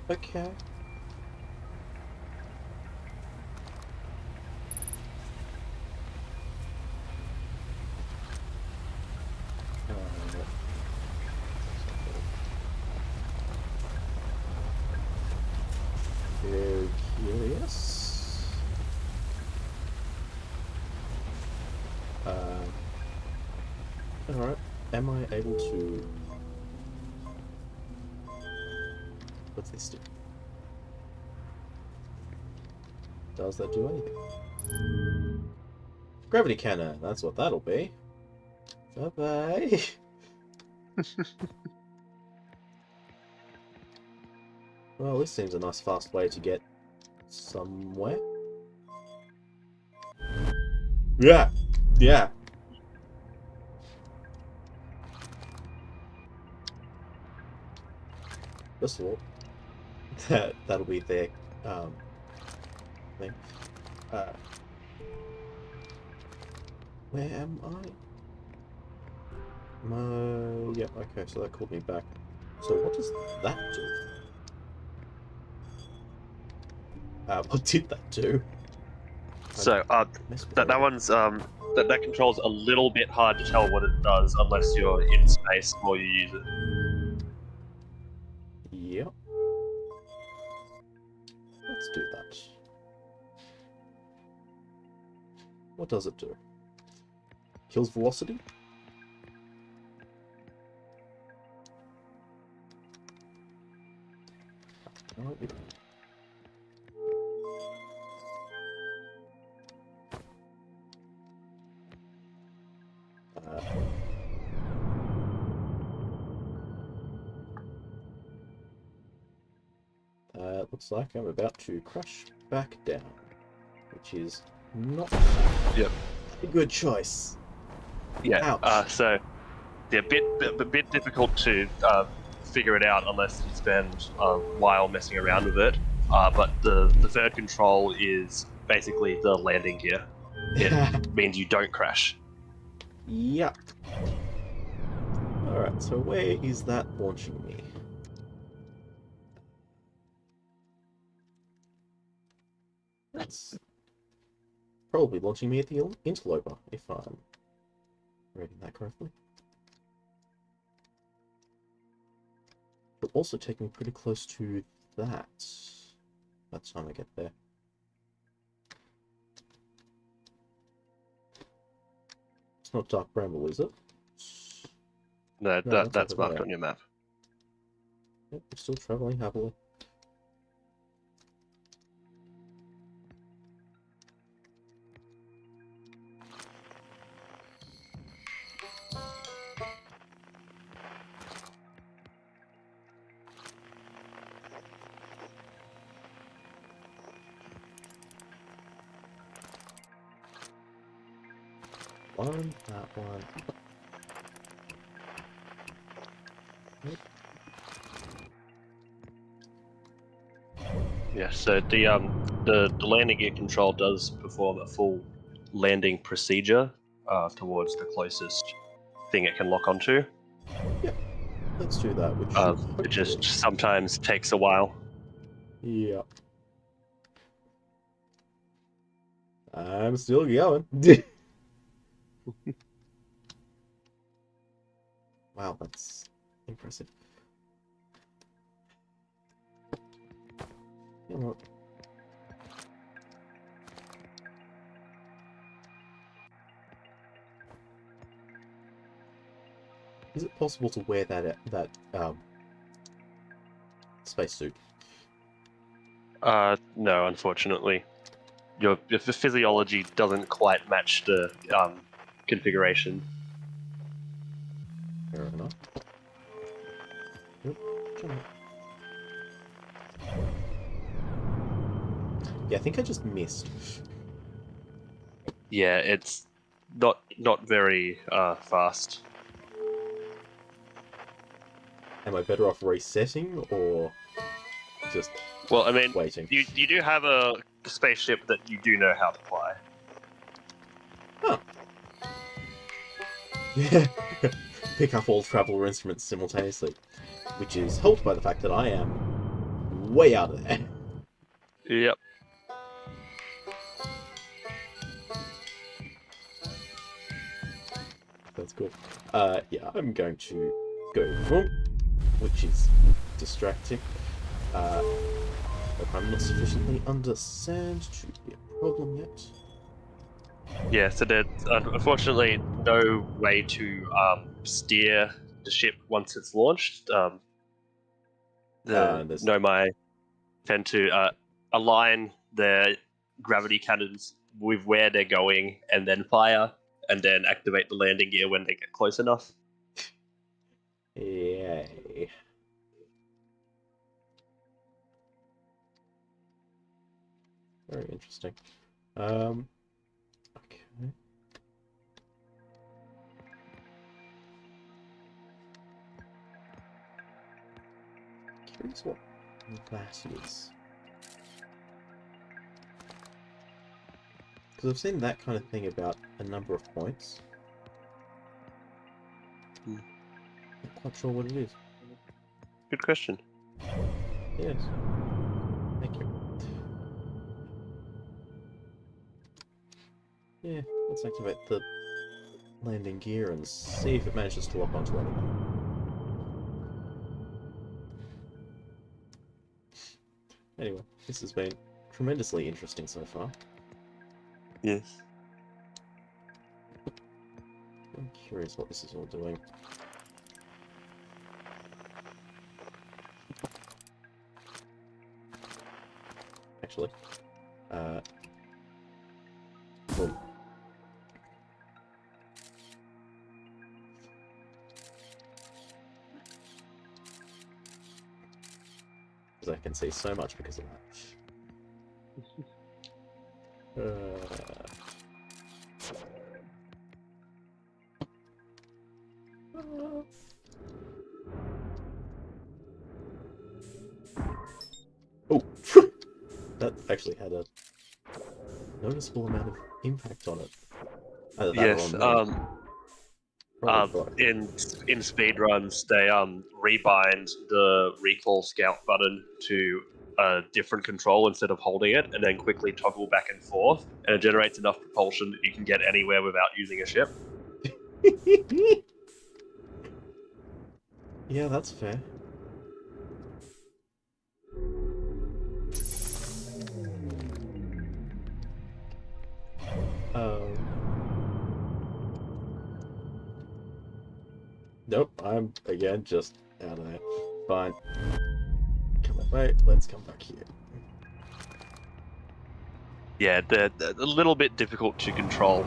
Okay. Very curious. Alright. Am I able to... What's this do? Does that do anything? Gravity cannon, that's what that'll be. Bye-bye. Well, this seems a nice fast way to get somewhere. Yeah! Yeah! First of all, that'll be their, thing. Where am I? Yep, okay, so that called me back. So what does that do? What did that do? So, that one's, that control's a little bit hard to tell what it does unless you're in space or you use it. Yep. Let's do that. What does it do? Kills velocity? Oh, yeah. Looks like I'm about to crash back down, which is not a good choice. Yeah. Ouch. So, yeah, a bit difficult to figure it out unless you spend a while messing around with it. But the third control is basically the landing gear. It means you don't crash. Yep. Alright, so where is that launching me? That's probably launching me at the interloper, if I'm reading that correctly. But also taking me pretty close to that. By the time I get there. It's not Dark Bramble, is it? No, No, that's over marked there. on your map. Yep, we're still travelling happily. That one. Yep. Yeah, so the landing gear control does perform a full landing procedure towards the closest thing it can lock onto. Let's do that, which It just sometimes takes a while. Yeah. I'm still going. Wow, that's impressive. You know what? Is it possible to wear that spacesuit? No, unfortunately. Your physiology doesn't quite match the configuration. Fair enough. Yep, jump. Yeah, I think I just missed. Yeah, it's not very fast. Am I better off resetting or just Well, I mean, waiting? you do have a spaceship that you do know how to fly. Huh. Yeah. Pick up all traveler instruments simultaneously, which is helped by the fact that I am way out of there. Yep. That's cool. Yeah, I'm going to go boom, which is distracting. If I'm not sufficiently under sand to be a problem yet. Yeah, so there's unfortunately no way to steer the ship once it's launched. The There's Nomai tend to align their gravity cannons with where they're going and then fire, and then activate the landing gear when they get close enough. Yay. Very interesting. Okay. Curious what that is. Because I've seen that kind of thing about a number of points. Not quite sure what it is. Good question. Yes. Thank you. Yeah, let's activate the landing gear and see if it manages to lock onto anything. Anyway, this has been tremendously interesting so far. Yes. I'm curious what this is all doing. Actually, boom. Because I can see so much because of that. Oh, that actually had a noticeable amount of impact on it. Either that Yes. or on me. Probably both. In speedruns, they rebind the recall scout button to a different control instead of holding it, and then quickly toggle back and forth, and it generates enough propulsion that you can get anywhere without using a ship. Yeah, that's fair. Nope, I'm again just out of there. Fine. Come that way, let's come back here. Yeah, they're a little bit difficult to control,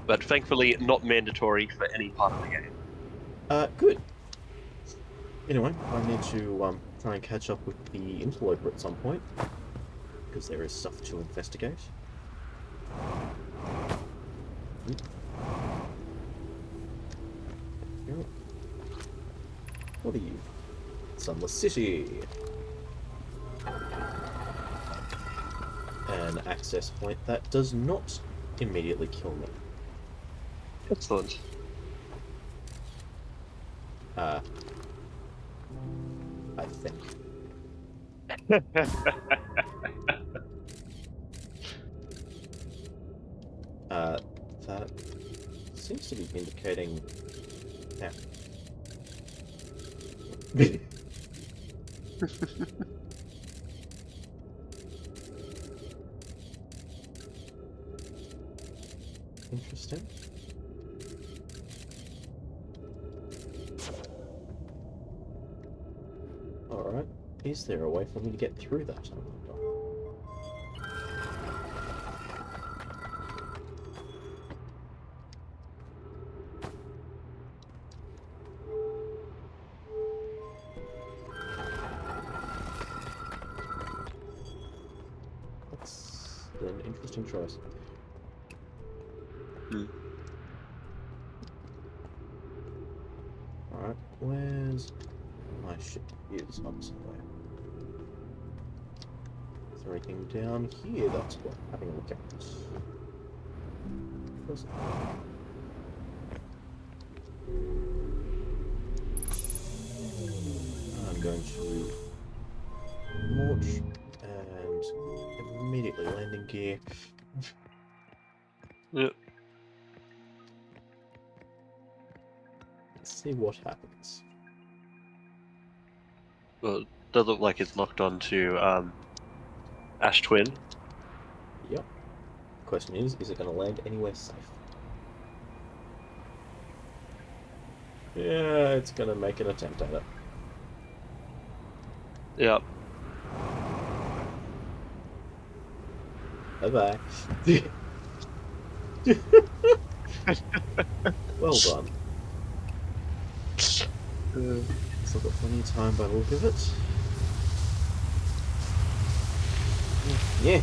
but thankfully not mandatory for any part of the game. Good. Anyway, I need to try and catch up with the interloper at some point, because there is stuff to investigate. What are you? Sunless City. An access point that does not immediately kill me. Excellent. I think. That seems to be indicating. Yeah. Interesting. Alright. Is there a way for me to get through that? I wonder. That's an interesting choice. Alright, where's my ship? Is on somewhere. Is there anything down here that's worth having a look at? First- I'm going to launch and immediately landing gear. Yep. Let's see what happens. Well, it does look like it's locked onto Ash Twin. Yep. Question is it going to land anywhere safe? Yeah, it's going to make an attempt at it. Yep. Bye-bye. Well done. Looks like I've got plenty of time by the look of it. Yeah.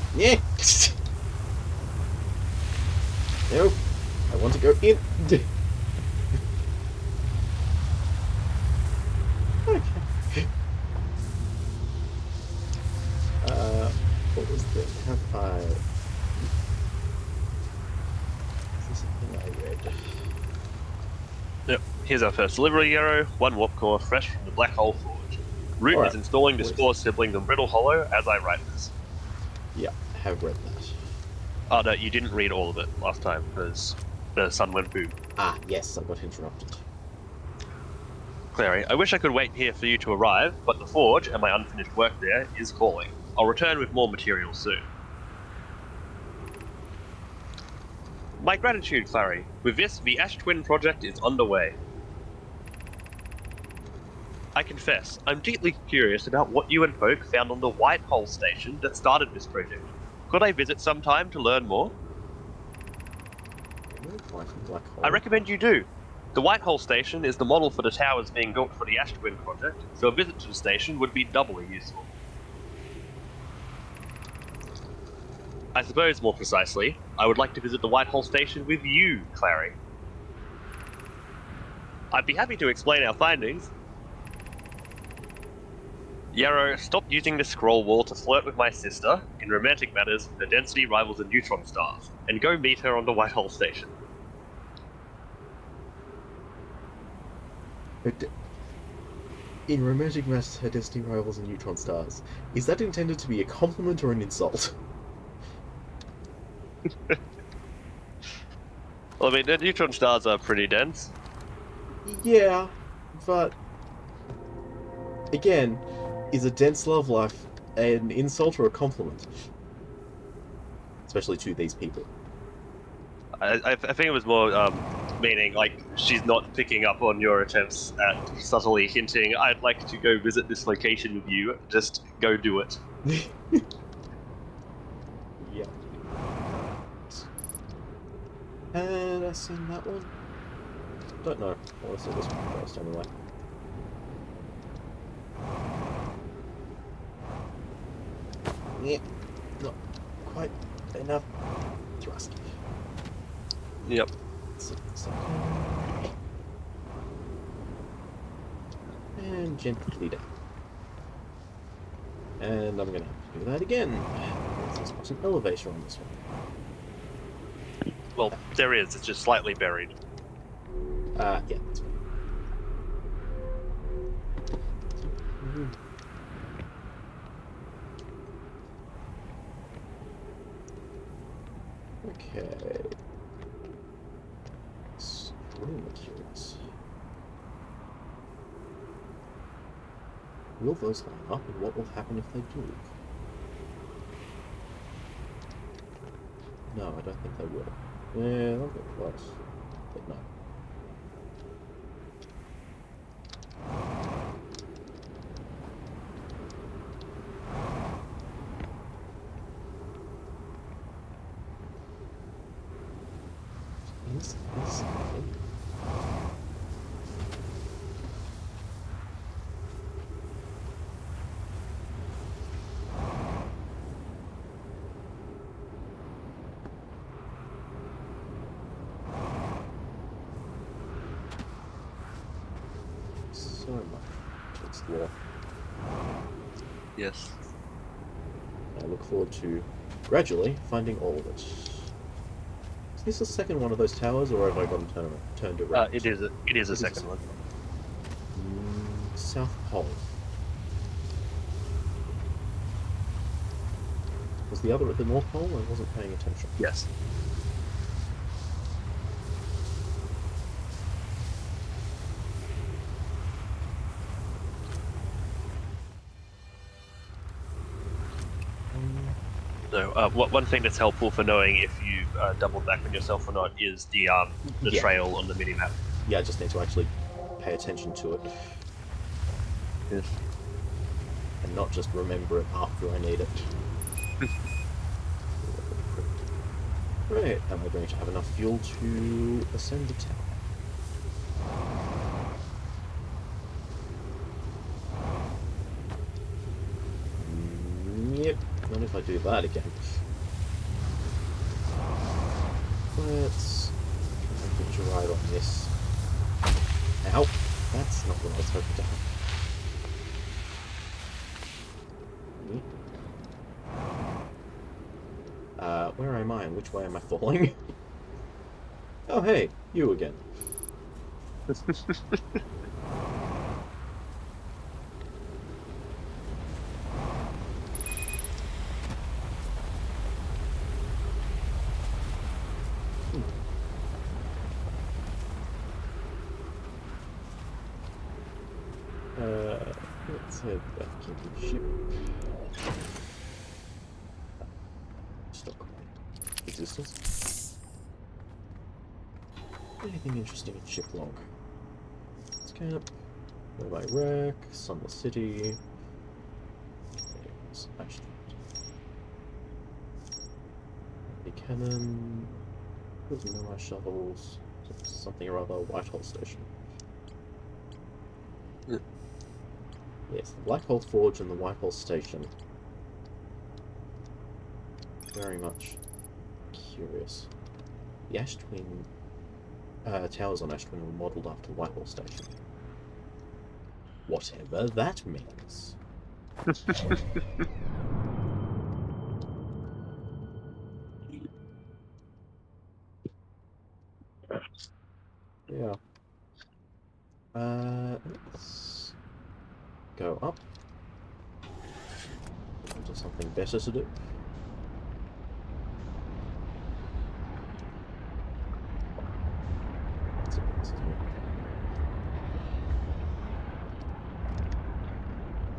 No, I want to go in. Okay. What was the? Have I? Is this something I read? Yep. Here's our first delivery arrow. 1 warp core, fresh from the Black Hole Forge. Root Alright. is installing the spore sibling the Brittle Hollow as I write this. Yeah, I have read that. Oh no, you didn't read all of it last time because the sun went boom. Ah, yes, I got interrupted. Clary, I wish I could wait here for you to arrive, but the forge and my unfinished work there is calling. I'll return with more material soon. My gratitude, Clary. With this, the Ash Twin project is underway. I confess, I'm deeply curious about what you and folk found on the White Hole station that started this project. Could I visit sometime to learn more? Black hole. I recommend you do. The White Hole station is the model for the towers being built for the Ash Twin project, so a visit to the station would be doubly useful. I suppose, more precisely, I would like to visit the White Hole station with you, Clary. I'd be happy to explain our findings. Yarrow, stop using the scroll wall to flirt with my sister. In romantic matters, her density rivals a neutron star's, and go meet her on the White Hole station. In romantic matters, her destiny rivals and neutron stars. Is that intended to be a compliment or an insult? Well, I mean, the neutron stars are pretty dense. Yeah, but again, is a dense love life an insult or a compliment? Especially to these people. I think it was more meaning like she's not picking up on your attempts at subtly hinting, I'd like to go visit this location with you, just go do it. Yeah. And I seen that one? Don't know. I want to see this one first anyway. Yeah, not quite enough thrust. Yep. And gently down. And I'm gonna have to do that again. There's not an elevator on this one. Well, there is, it's just slightly buried. Yeah, that's fine. Mhm. Okay. Extremely curious. Will those line up, and what will happen if they do? No, I don't think they will. Yeah, they'll get close. But no. Is so much to explore. Yes. I look forward to gradually finding all of it. Is this the second one of those towers, or have I gotten turned around? It is a It is second one. South Pole. Was the other at the North Pole? I wasn't paying attention. Yes. So, one thing that's helpful for knowing if you doubled back on yourself or not is the Yeah. trail on the minimap. Yeah, I just need to actually pay attention to it. Yes. And not just remember it after I need it. Right, am I going to have enough fuel to ascend the tower? Yep, not if I do that again. Let's get you right on this. Ow! That's not what I was hoping to happen. Where am I and which way am I falling? Oh hey, you again. Let's head back into the ship. Stop existence. Anything interesting in ship log? Let's camp. Nearby wreck. Sunless City. Ashland. The cannon. There's no shovels. Something or other. Whitehall Station. Yeah. Yes, the Black Hole Forge and the Whitehall Station. Very much curious. The Ash Twin towers on Ash Twin were modelled after Whitehall Station. Whatever that means. Yeah. Let's go up. Into something better to do.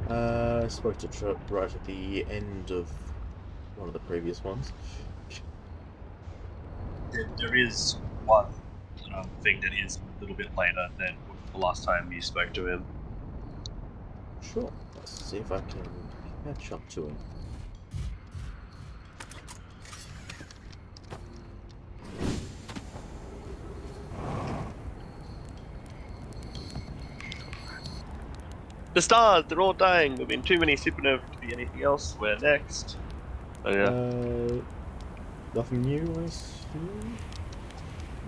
I spoke to right at the end of one of the previous ones. There is one thing that is a little bit later than the last time you spoke to him. Sure. Let's see if I can catch up to him. The stars, they're all dying. There've been too many supernovae to be anything else. We're next. Oh, yeah. Nothing new, I assume?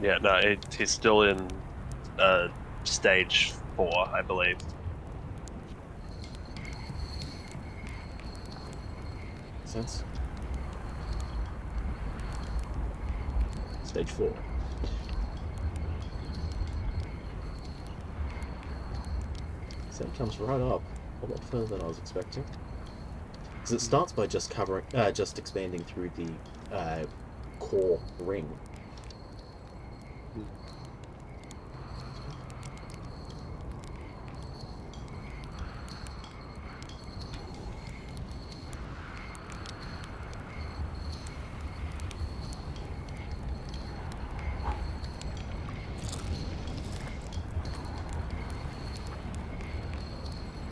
Yeah, no, he's still in stage 4, I believe. Makes sense. Stage 4. So it comes right up a lot further than I was expecting. Because it starts by just just expanding through the core ring.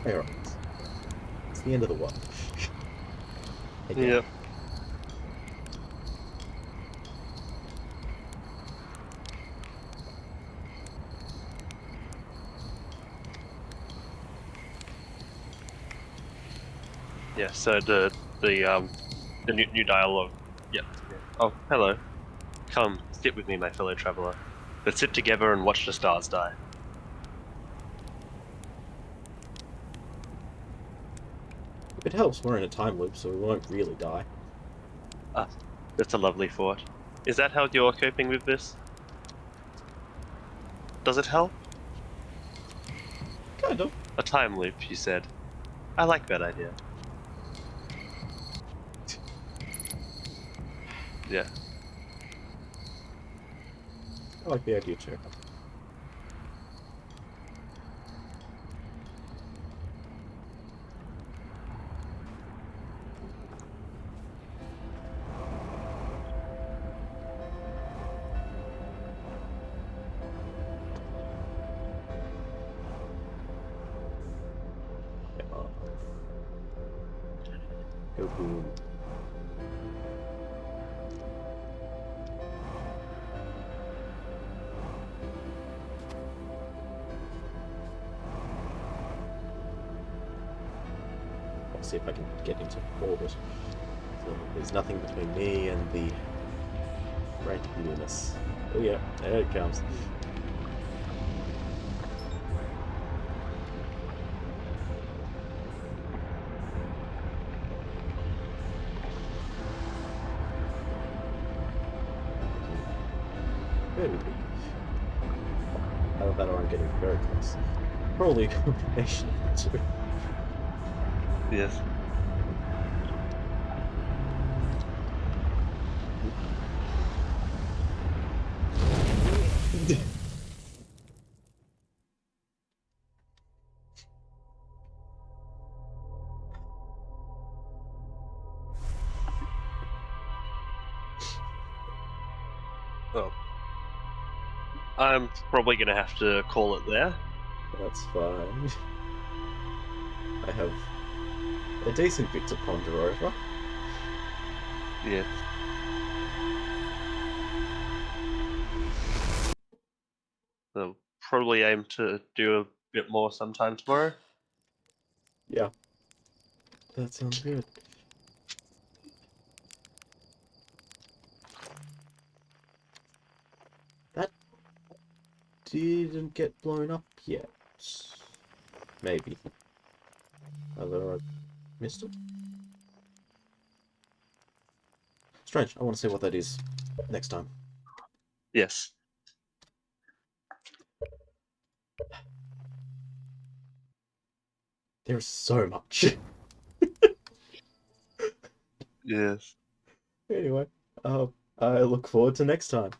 Alright. It's the end of the world. Again. Yeah. Yeah. So the new dialogue. Yep. Yeah. Oh, hello. Come, sit with me, my fellow traveler. Let's sit together and watch the stars die. If it helps, we're in a time loop, so we won't really die. Ah, that's a lovely thought. Is that how you're coping with this? Does it help? Kind of. A time loop, you said. I like that idea. Yeah. I like the idea too. Go boom. I'll see if I can get into orbit. So there's nothing between me and the great Venus. Oh yeah, there it comes. Very big. Either that or I'm getting very close. Probably a combination of the two. Yes. Oh. I'm probably gonna have to call it there. That's fine. I have a decent bit to ponder over. Yes. So probably aim to do a bit more sometime tomorrow. Yeah, that sounds good. That didn't get blown up yet. Maybe. Either I missed it? Strange, I want to see what that is next time. Yes. There's so much. Yes. Anyway, I look forward to next time.